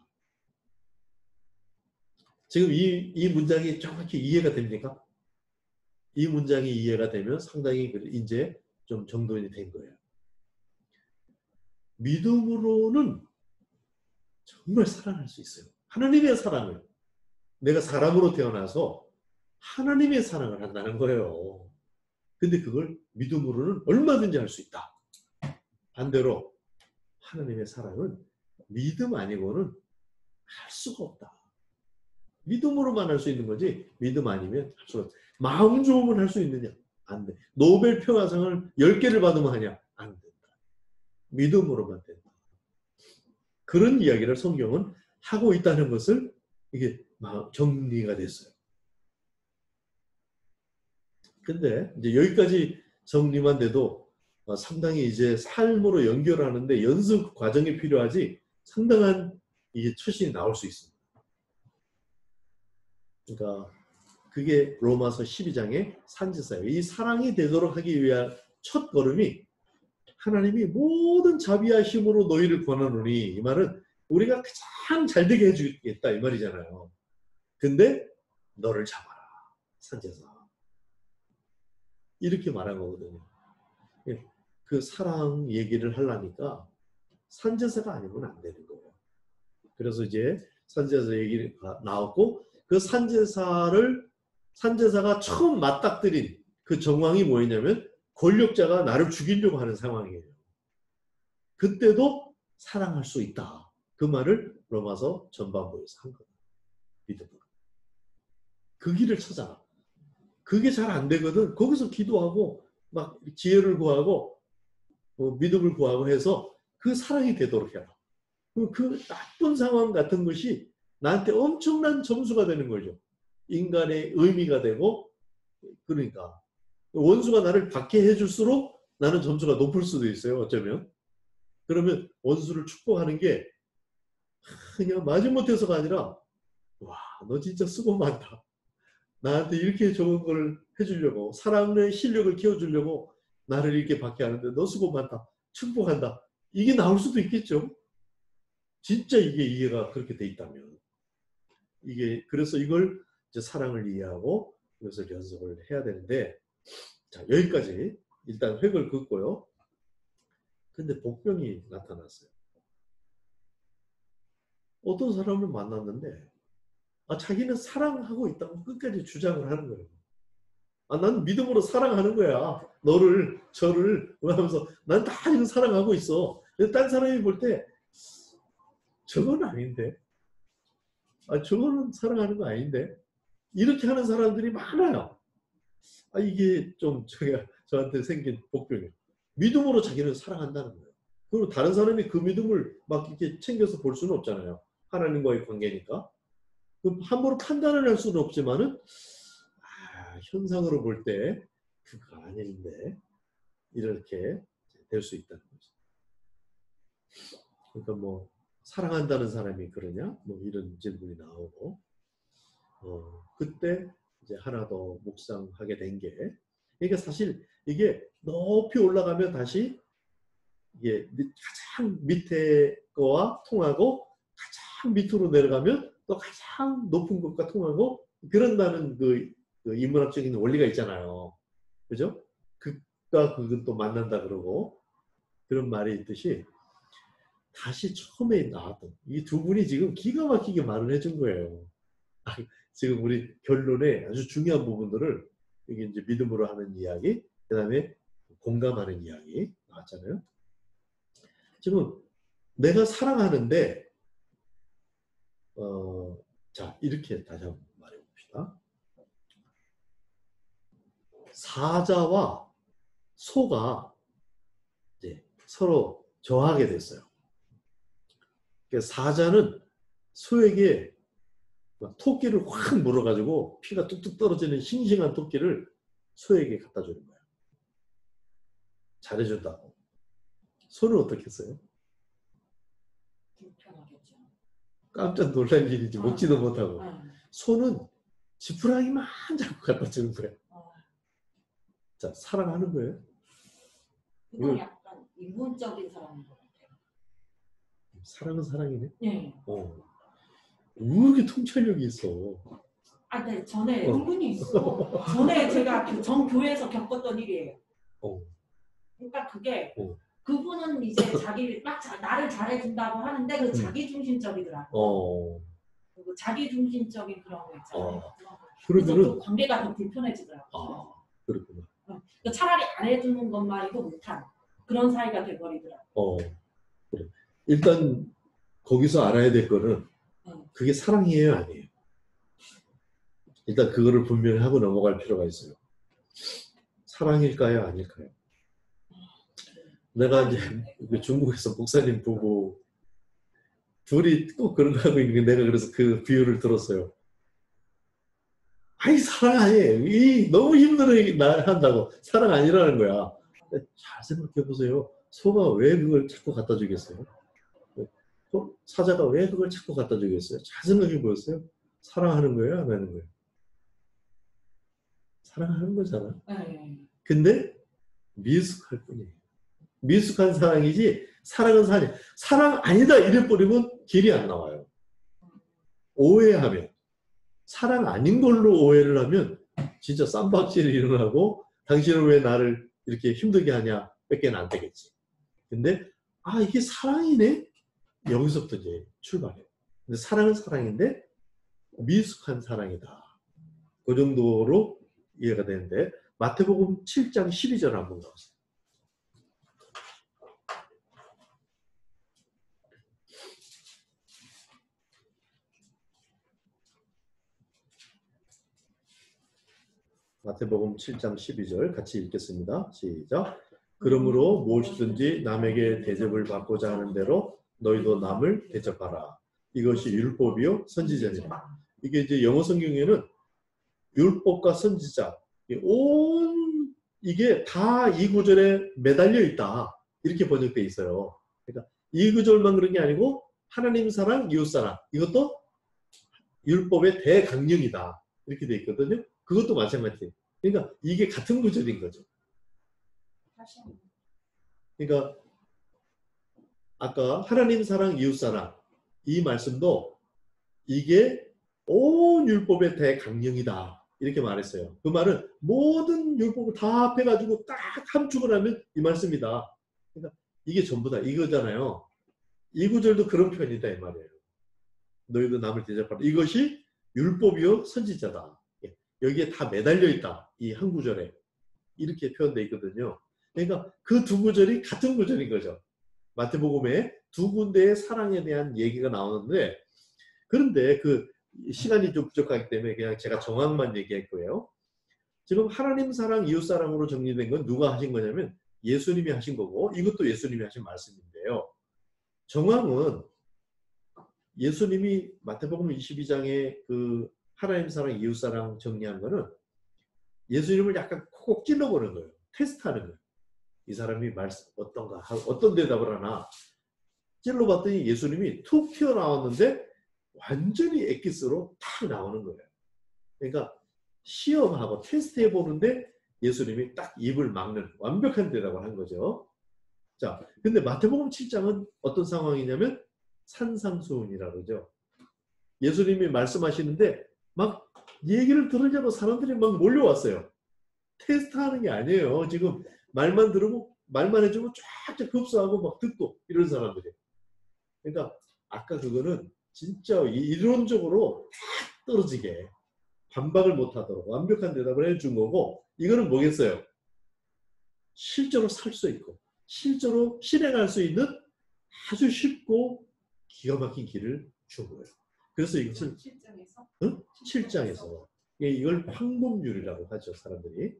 지금 이 문장이 정확히 이해가 됩니까? 이 문장이 이해가 되면 상당히 이제 좀 정돈이 된 거예요. 믿음으로는 정말 사랑할 수 있어요. 하나님의 사랑을. 내가 사람으로 태어나서 하나님의 사랑을 한다는 거예요. 근데 그걸 믿음으로는 얼마든지 할 수 있다. 반대로 하나님의 사랑은 믿음 아니고는 할 수가 없다. 믿음으로만 할 수 있는 거지 믿음 아니면 할 수가 없다. 마음 좋으면 할 수 있느냐? 안 돼. 노벨 평화상을 10개를 받으면 하냐? 안 된다. 믿음으로만 된다. 그런 이야기를 성경은 하고 있다는 것을 이게 정리가 됐어요. 근데 이제 여기까지 정리만 돼도 상당히 이제 삶으로 연결하는데 연습 과정이 필요하지 상당한 이 처신이 나올 수 있습니다. 그러니까 그게 로마서 12장의 산지사예요. 이 사랑이 되도록 하기 위한 첫 걸음이 하나님이 모든 자비와 힘으로 너희를 권하노니, 이 말은 우리가 가장 잘 되게 해주겠다 이 말이잖아요. 근데 너를 잡아라 산제사, 이렇게 말한 거거든요. 그 사랑 얘기를 하려니까 산제사가 아니면 안 되는 거예요. 그래서 이제 산제사 얘기가 나왔고, 그 산제사가 처음 맞닥뜨린 그 정황이 뭐였냐면 권력자가 나를 죽이려고 하는 상황이에요. 그때도 사랑할 수 있다. 그 말을 로마서 전반부에서 한 거예요. 믿음으로. 그 길을 찾아. 그게 잘 안 되거든. 거기서 기도하고 막 지혜를 구하고 믿음을 구하고 해서 그 사랑이 되도록 해라. 그 나쁜 상황 같은 것이 나한테 엄청난 점수가 되는 거죠. 인간의 의미가 되고, 그러니까 원수가 나를 받게 해줄수록 나는 점수가 높을 수도 있어요. 어쩌면. 그러면 원수를 축복하는 게 그냥 마지못해서가 아니라, 와, 너 진짜 수고 많다. 나한테 이렇게 좋은 걸 해주려고, 사랑의 실력을 키워주려고 나를 이렇게 받게 하는데 너 수고 많다. 축복한다. 이게 나올 수도 있겠죠. 진짜 이게 이해가 그렇게 돼 있다면. 그래서 이걸 이제 사랑을 이해하고 이것을 연습을 해야 되는데, 자, 여기까지 일단 획을 긋고요. 근데 복병이 나타났어요. 어떤 사람을 만났는데, 자기는 사랑하고 있다고 끝까지 주장을 하는 거예요. 난 믿음으로 사랑하는 거야. 너를, 저를, 하면서 난 다 지금 사랑하고 있어. 딴 사람이 볼 때, 저건 아닌데. 저거는 사랑하는 거 아닌데. 이렇게 하는 사람들이 많아요. 이게 좀 저한테 생긴 복병이에요. 믿음으로 자기는 사랑한다는 거예요. 그리고 다른 사람이 그 믿음을 막 이렇게 챙겨서 볼 수는 없잖아요. 하나님과의 관계니까. 함부로 판단을 할 수는 없지만은, 현상으로 볼 때 그거 아닌데, 이렇게 될 수 있다는 거죠. 그러니까 뭐 사랑한다는 사람이 그러냐? 뭐 이런 질문이 나오고, 그때 이제 하나 더 묵상하게 된 게, 그러니까 사실 이게 높이 올라가면 다시 이게 가장 밑에 거와 통하고, 가장 밑으로 내려가면 또 가장 높은 것과 통하고, 그런다는 그 인문학적인 원리가 있잖아요. 그죠? 극과 극은 또 만난다 그러고, 그런 말이 있듯이 다시 처음에 나왔던 이 두 분이 지금 기가 막히게 말을 해준 거예요. 지금 우리 결론에 아주 중요한 부분들을, 이게 이제 믿음으로 하는 이야기, 그 다음에 공감하는 이야기 나왔잖아요. 지금 내가 사랑하는데, 자, 이렇게 다시 한번 말해봅시다. 사자와 소가 이제 서로 저하게 됐어요. 사자는 소에게 토끼를 확 물어가지고 피가 뚝뚝 떨어지는 싱싱한 토끼를 소에게 갖다 주는 거예요. 잘해준다고. 소는 어떻게 했어요? 불편하겠죠. 깜짝 놀랄 일이지, 먹지도 못하고. 소는 지푸라기만 자꾸 갖다 주는 거예요. 자, 사랑하는 거예요. 그건 약간 인본적인 사람인 것 같아요. 사랑은 사랑이네. 네. 왜 이렇게 통찰력이 있어? 네, 전에 은근히 있어. 전에 제가 전 교회에서 겪었던 일이에요. 그러니까 그게 그분은 이제 자기를 나를 잘해준다고 하는데 그 자기 중심적이더라고. 그리고 자기 중심적인 그런 거 있잖아요. 그래서 그 관계가 더 불편해지더라고. 그렇구나. 그러니까 차라리 안 해주는 것만이도 못한 그런 사이가 돼버리더라고. 그래. 일단 거기서 알아야 될 거는 그게 사랑이에요, 아니에요? 일단 그거를 분명히 하고 넘어갈 필요가 있어요. 사랑일까요, 아닐까요? 내가 이제 중국에서 목사님 보고 둘이 꼭 그런 거 하고 있는 게, 내가 그래서 그 비유를 들었어요. 사랑 아니에요. 너무 힘들어 한다고. 사랑 아니라는 거야. 잘 생각해 보세요. 소가 왜 그걸 자꾸 갖다 주겠어요? 사자가 왜 그걸 자꾸 갖다 주겠어요? 잘 생각해 보였어요? 사랑하는 거예요? 안 하는 거예요? 사랑하는 거잖아. 근데 미숙할 뿐이에요. 미숙한 사랑이지 사랑은 사랑 아니다 이래버리면 길이 안 나와요. 오해하면 사랑 아닌 걸로 오해를 하면 진짜 쌈박질이 일어나고 당신은 왜 나를 이렇게 힘들게 하냐 뺏게는 안 되겠지. 근데 이게 사랑이네? 여기서부터 이제 출발해요. 근데 사랑은 사랑인데 미숙한 사랑이다. 그 정도로 이해가 되는데 마태복음 7장 12절 한번 가보세요. 마태복음 7장 12절 같이 읽겠습니다. 시작. 그러므로 무엇이든지 남에게 대접을 받고자 하는 대로 너희도 남을 대접하라. 이것이 율법이요 선지자니라. 이게 이제 영어 성경에는 율법과 선지자 이게 다 이 구절에 매달려 있다. 이렇게 번역되어 있어요. 그러니까 이 구절만 그런 게 아니고 하나님 사랑, 이웃 사랑 이것도 율법의 대강령이다. 이렇게 되어 있거든요. 그것도 마찬가지예요. 그러니까 이게 같은 구절인 거죠. 그러니까 아까 하나님 사랑, 이웃 사랑 이 말씀도 이게 온 율법의 대강령이다. 이렇게 말했어요. 그 말은 모든 율법을 다 합해가지고 딱 함축을 하면 이 말씀이다. 그러니까 이게 전부다. 이거잖아요. 이 구절도 그런 편이다. 이 말이에요. 너희도 남을 대접하라. 이것이 율법이요 선지자다. 여기에 다 매달려 있다. 이 한 구절에. 이렇게 표현되어 있거든요. 그러니까 그 두 구절이 같은 구절인 거죠. 마태복음에 두 군데의 사랑에 대한 얘기가 나오는데 그런데 그 시간이 좀 부족하기 때문에 그냥 제가 정황만 얘기할 거예요. 지금 하나님 사랑, 이웃 사랑으로 정리된 건 누가 하신 거냐면 예수님이 하신 거고 이것도 예수님이 하신 말씀인데요. 정황은 예수님이 마태복음 22장에 그 하나님 사랑, 이웃 사랑 정리한 거는 예수님을 약간 콕 찔러보는 거예요. 테스트하는 거예요. 이 사람이 어떤가, 어떤 대답을 하나 찔러봤더니 예수님이 툭 튀어나왔는데 완전히 엑기스로 탁 나오는 거예요. 그러니까 시험하고 테스트해 보는데 예수님이 딱 입을 막는 완벽한 대답을 한 거죠. 자, 근데 마태복음 7장은 어떤 상황이냐면 산상수훈이라고 그러죠. 예수님이 말씀하시는데 막 얘기를 들으려고 사람들이 막 몰려왔어요. 테스트하는 게 아니에요. 지금 말만 들으고 말만 해주면 쫙쫙 흡수하고 막 듣고 이런 사람들이. 그러니까 아까 그거는 진짜 이론적으로 탁 떨어지게 반박을 못하도록 완벽한 대답을 해준 거고 이거는 뭐겠어요? 실제로 살 수 있고 실제로 실행할 수 있는 아주 쉽고 기가 막힌 길을 준 거예요. 그래서 이것을 7장에서? 응? 7장에서 이걸 황금률이라고 하죠. 사람들이.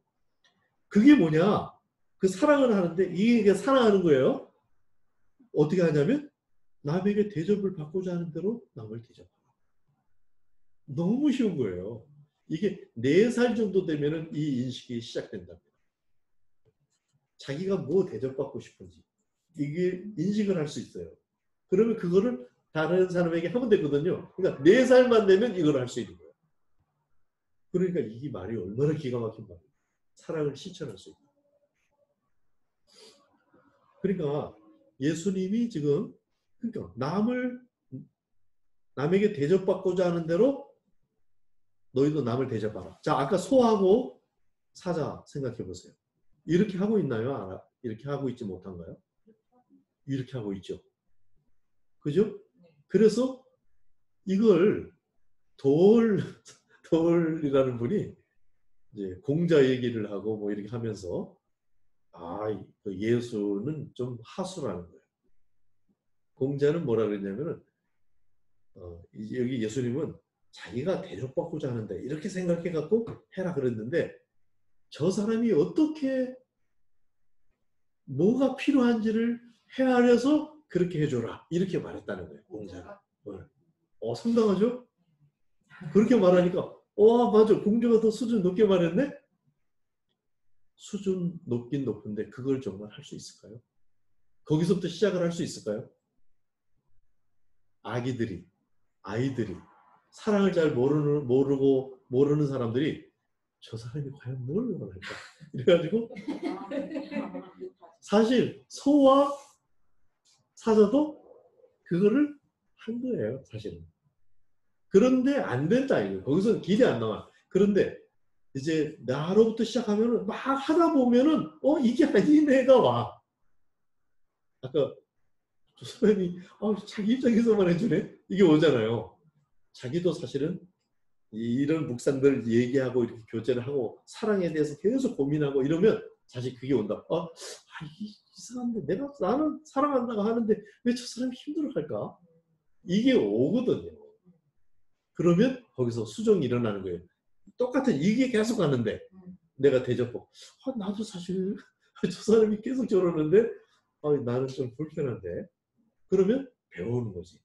그게 뭐냐? 그 사랑을 하는데 이게 사랑하는 거예요. 어떻게 하냐면 남에게 대접을 받고자 하는 대로 남을 대접하라. 너무 쉬운 거예요. 이게 4살 정도 되면은 이 인식이 시작된답니다. 자기가 뭐 대접받고 싶은지 이게 인식을 할 수 있어요. 그러면 그거를 다른 사람에게 하면 되거든요. 그러니까 4살만 되면 이걸 할 수 있는 거예요. 그러니까 이 말이 얼마나 기가 막힌 말이에요. 사랑을 실천할 수 있다. 그러니까 예수님이 지금 그러니까 남에게 대접받고자 하는 대로 너희도 남을 대접하라. 자, 아까 소하고 사자 생각해 보세요. 이렇게 하고 있나요? 이렇게 하고 있지 못한가요? 이렇게 하고 있죠. 그죠? 그래서 이걸 돌이라는 분이 이제 공자 얘기를 하고 뭐 이렇게 하면서 예수는 좀 하수라는 거예요. 공자는 뭐라 그랬냐면은 여기 예수님은 자기가 대접받고자 하는데 이렇게 생각해갖고 해라 그랬는데 저 사람이 어떻게 뭐가 필요한지를 헤아려서 그렇게 해줘라 이렇게 말했다는 거예요. 공자는. 상당하죠? 그렇게 말하니까 맞아. 공자가 더 수준 높게 말했네? 수준 높긴 높은데 그걸 정말 할 수 있을까요? 거기서부터 시작을 할 수 있을까요? 아이들이 사랑을 잘 모르는 사람들이 저 사람이 과연 뭘 원할까? 이래가지고 사실 소와 사자도 그거를 한 거예요, 사실은. 그런데 안 된다, 이거. 거기서 길이 안 나와. 그런데 이제 나로부터 시작하면은 막 하다 보면은 이게 아니네가 와. 아까 저 사람이 자기 입장에서만 해주네? 이게 오잖아요. 자기도 사실은 이런 묵상들 얘기하고 이렇게 교제를 하고 사랑에 대해서 계속 고민하고 이러면 사실 그게 온다. 이상한데 나는 사랑한다고 하는데 왜 저 사람이 힘들어할까? 이게 오거든요. 그러면 거기서 수정이 일어나는 거예요. 똑같은 이게 계속 가는데 내가 대접하고 나도 사실 저 사람이 계속 저러는데 나는 좀 불편한데 그러면 배우는 거지.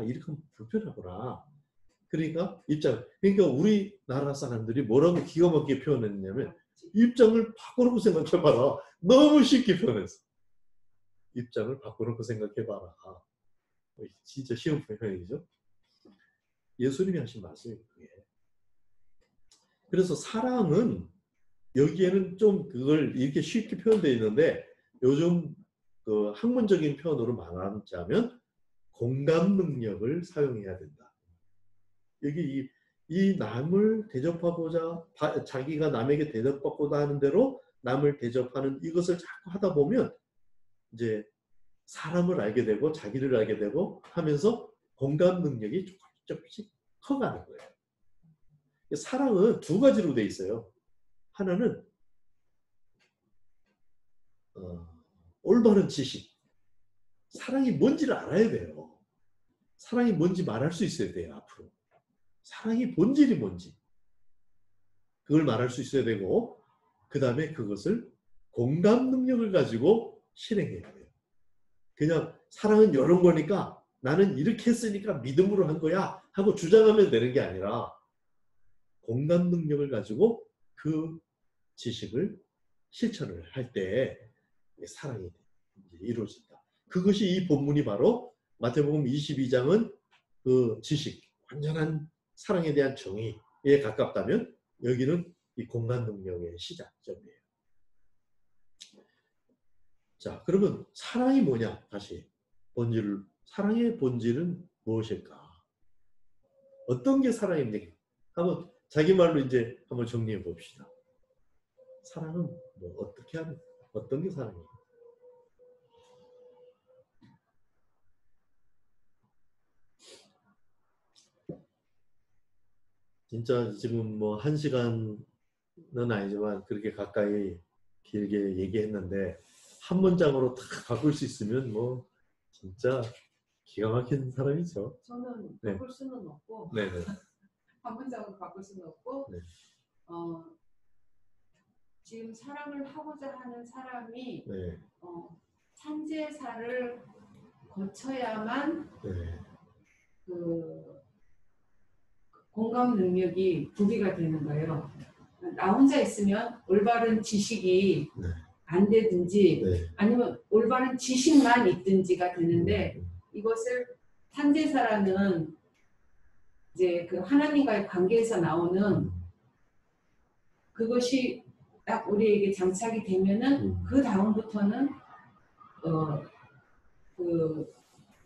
이렇게 하면 불편하구나. 그러니까 우리나라 사람들이 뭐라고 기가 막히게 표현했냐면 입장을 바꿔놓고 생각해봐라. 너무 쉽게 표현했어. 입장을 바꿔놓고 생각해봐라. 진짜 쉬운 표현이죠. 예수님이 하신 말씀이에요. 그게. 그래서 사랑은 여기에는 좀 그걸 이렇게 쉽게 표현되어 있는데 요즘 그 학문적인 표현으로 말하자면 공감 능력을 사용해야 된다. 여기 이 남을 대접하고자 자기가 남에게 대접받고자 하는 대로 남을 대접하는 이것을 자꾸 하다 보면 이제 사람을 알게 되고 자기를 알게 되고 하면서 공감 능력이 조금씩 커가는 거예요. 사랑은 두 가지로 돼 있어요. 하나는 올바른 지식. 사랑이 뭔지를 알아야 돼요. 사랑이 뭔지 말할 수 있어야 돼요. 앞으로. 사랑의 본질이 뭔지 그걸 말할 수 있어야 되고 그 다음에 그것을 공감 능력을 가지고 실행해야 돼요. 그냥 사랑은 이런 거니까 나는 이렇게 했으니까 믿음으로 한 거야 하고 주장하면 되는 게 아니라 공감 능력을 가지고 그 지식을 실천을 할 때 사랑이 이루어진다. 그것이 이 본문이 바로 마태복음 22장은 그 지식, 완전한 사랑에 대한 정의에 가깝다면 여기는 이 공감 능력의 시작점이에요. 자, 그러면 사랑이 뭐냐? 다시 사랑의 본질은 무엇일까? 어떤 게 사랑입니까? 한번 자기 말로 이제 한번 정리해 봅시다. 사랑은 뭐 어떻게 하는 어떤 게 사랑이에요? 진짜 지금 뭐 1시간은 아니지만 그렇게 가까이 길게 얘기했는데 한 문장으로 다 바꿀 수 있으면 뭐 진짜 기가 막힌 사람이죠. 저는 네. 바꿀 수는 없고 네네. 한 문장으로 바꿀 수는 없고 네. 지금 사랑을 하고자 하는 사람이 네. 산제사를 거쳐야만 네. 그 공감 능력이 부비가 되는 거예요. 나 혼자 있으면 올바른 지식이 네. 안 되든지 네. 아니면 올바른 지식만 있든지가 되는데 이것을 산제사라는 이제 그 하나님과의 관계에서 나오는 그것이 딱 우리에게 장착이 되면은 그 다음부터는 그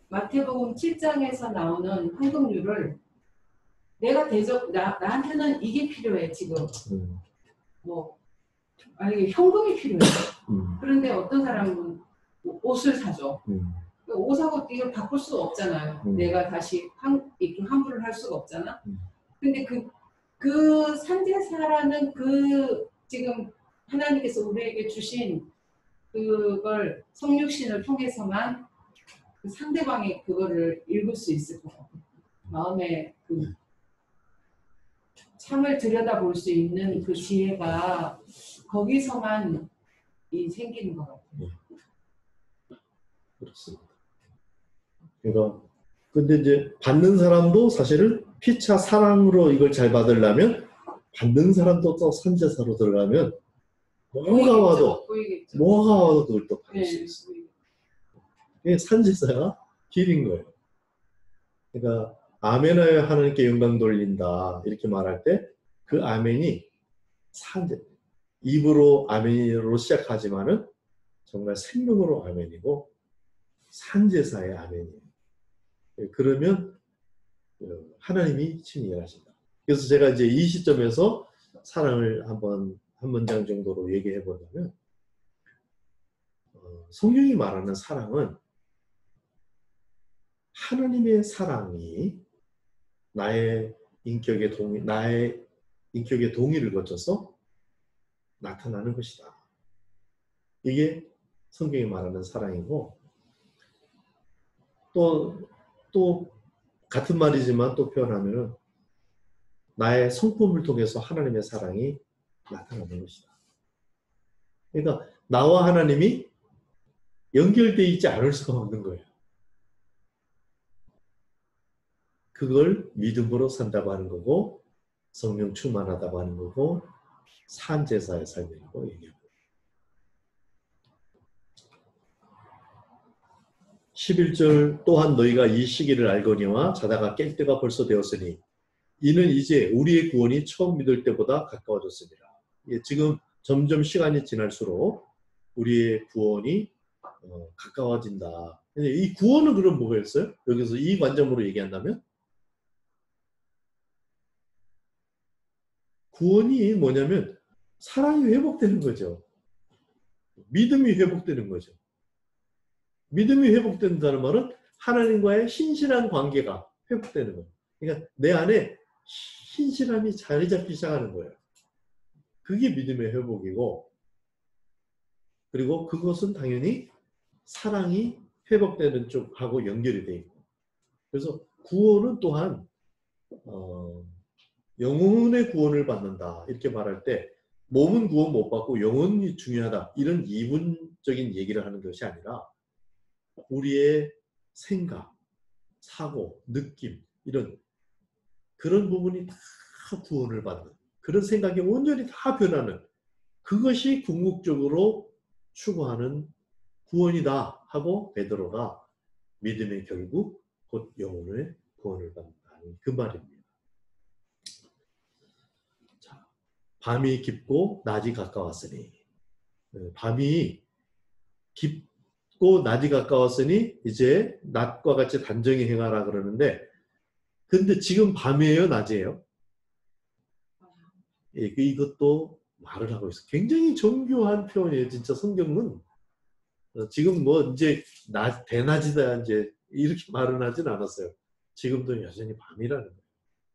마태복음 7장에서 나오는 황금률을 내가 나한테는 이게 필요해 지금 뭐 아니 현금이 필요해. 그런데 어떤 사람은 옷을 사줘. 옷 사고 이걸 바꿀 수가 없잖아요. 내가 다시 환불을 할 수가 없잖아. 근데 그 산제사라는 그 지금 하나님께서 우리에게 주신 그걸 성육신을 통해서만 그 상대방의 그거를 읽을 수 있을 것 같아요. 마음에 그 참을 들여다볼 수 있는 그 지혜가 거기서만 생기는 것 같아요. 그렇습니다. 그러니까 근데 이제 받는 사람도 사실은 피차 사랑으로 이걸 잘 받으려면 받는 사람도 또 산제사로 들어가면 뭐가 와도 그걸 또 받을 수 있어요. 이게 산제사가 길인 거예요. 그러니까 아멘하여 하나님께 영광 돌린다 이렇게 말할 때 그 아멘이 산제, 입으로 아멘으로 시작하지만은 정말 생명으로 아멘이고 산제사의 아멘이에요. 그러면 하나님이 친히 일하신다. 그래서 제가 이제 이 시점에서 사랑을 한번 한 문장 정도로 얘기해 보자면 성경이 말하는 사랑은 하나님의 사랑이 나의 인격의 동의를 거쳐서 나타나는 것이다. 이게 성경이 말하는 사랑이고 또 같은 말이지만 또 표현하면은 나의 성품을 통해서 하나님의 사랑이 나타나는 것이다. 그러니까 나와 하나님이 연결되어 있지 않을 수가 없는 거예요. 그걸 믿음으로 산다고 하는 거고 성령 충만하다고 하는 거고 산제사의 삶이라고 얘기합니다. 11절 또한 너희가 이 시기를 알거니와 자다가 깰 때가 벌써 되었으니 이는 이제 우리의 구원이 처음 믿을 때보다 가까워졌습니다. 지금 점점 시간이 지날수록 우리의 구원이 가까워진다. 이 구원은 그럼 뭐겠어요? 여기서 이 관점으로 얘기한다면 구원이 뭐냐면 사랑이 회복되는 거죠. 믿음이 회복되는 거죠. 믿음이 회복된다는 말은 하나님과의 신실한 관계가 회복되는 거예요. 그러니까 내 안에 신실함이 자리 잡기 시작하는 거예요. 그게 믿음의 회복이고 그리고 그것은 당연히 사랑이 회복되는 쪽하고 연결이 되어 있고 그래서 구원은 또한 영혼의 구원을 받는다 이렇게 말할 때 몸은 구원 못 받고 영혼이 중요하다 이런 이분적인 얘기를 하는 것이 아니라 우리의 생각, 사고, 느낌 이런 그런 부분이 다 구원을 받는 그런 생각이 온전히 다 변하는 그것이 궁극적으로 추구하는 구원이다 하고 베드로가 믿음의 결국 곧 영혼의 구원을 받는다는 그 말입니다. 자, 밤이 깊고 낮이 가까웠으니 밤이 깊고 낮이 가까웠으니 이제 낮과 같이 단정히 행하라 그러는데 근데 지금 밤이에요 낮이에요? 이것도 말을 하고 있어요. 굉장히 정교한 표현이에요. 진짜 성경은 지금 뭐 이제 대낮이다 이제 이렇게 말은 하진 않았어요. 지금도 여전히 밤이라는 거예요.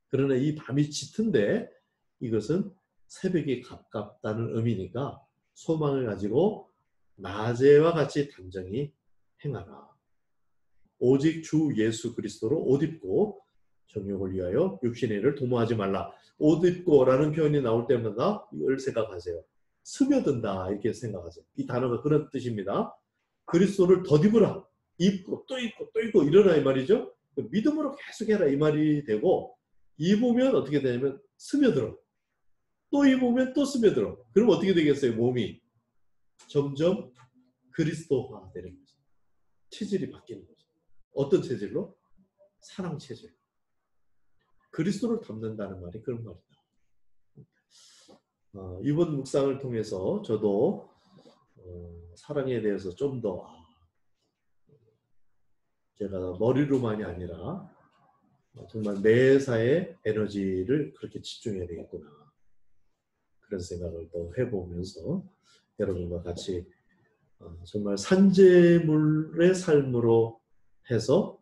그러나 이 밤이 짙은데 이것은 새벽이 가깝다는 의미니까 소망을 가지고 낮에와 같이 단정히 행하라. 오직 주 예수 그리스도로 옷 입고 정욕을 위하여 육신의 일을 도모하지 말라. 옷 입고라는 표현이 나올 때마다 이걸 생각하세요. 스며든다 이렇게 생각하세요. 이 단어가 그런 뜻입니다. 그리스도를 덧입으라. 입고 또 입고 또 입고 이러라 이 말이죠. 믿음으로 계속해라 이 말이 되고 입으면 어떻게 되냐면 스며들어. 또 입으면 또 스며들어. 그럼 어떻게 되겠어요? 몸이 점점 그리스도화 되는 거죠. 체질이 바뀌는 거죠. 어떤 체질로? 사랑 체질. 그리스도를 닮는다는 말이 그런 말이다. 이번 묵상을 통해서 저도 사랑에 대해서 좀 더 제가 머리로만이 아니라 정말 매사에 에너지를 그렇게 집중해야 되겠구나. 그런 생각을 또 해보면서 여러분과 같이 정말 산재물의 삶으로 해서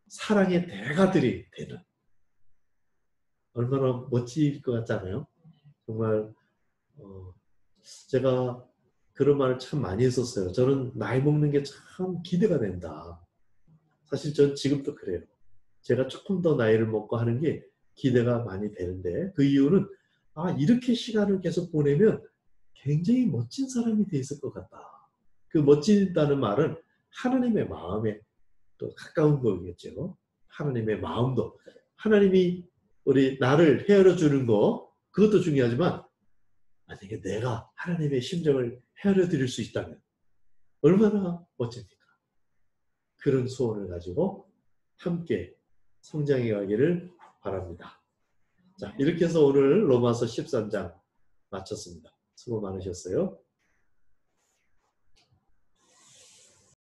사랑의 대가들이 되는 얼마나 멋질 것 같잖아요. 정말 제가 그런 말을 참 많이 했었어요. 저는 나이 먹는 게 참 기대가 된다. 사실 전 지금도 그래요. 제가 조금 더 나이를 먹고 하는 게 기대가 많이 되는데 그 이유는 이렇게 시간을 계속 보내면 굉장히 멋진 사람이 돼 있을 것 같다. 그 멋지다는 말은 하나님의 마음에 또 가까운 거겠죠. 하나님의 마음도 하나님이 나를 헤아려 주는 거 그것도 중요하지만 만약에 내가 하나님의 심정을 헤아려 드릴 수 있다면 얼마나 멋집니까? 그런 소원을 가지고 함께 성장해 가기를 바랍니다. 자, 이렇게 해서 오늘 로마서 13장 마쳤습니다. 수고 많으셨어요.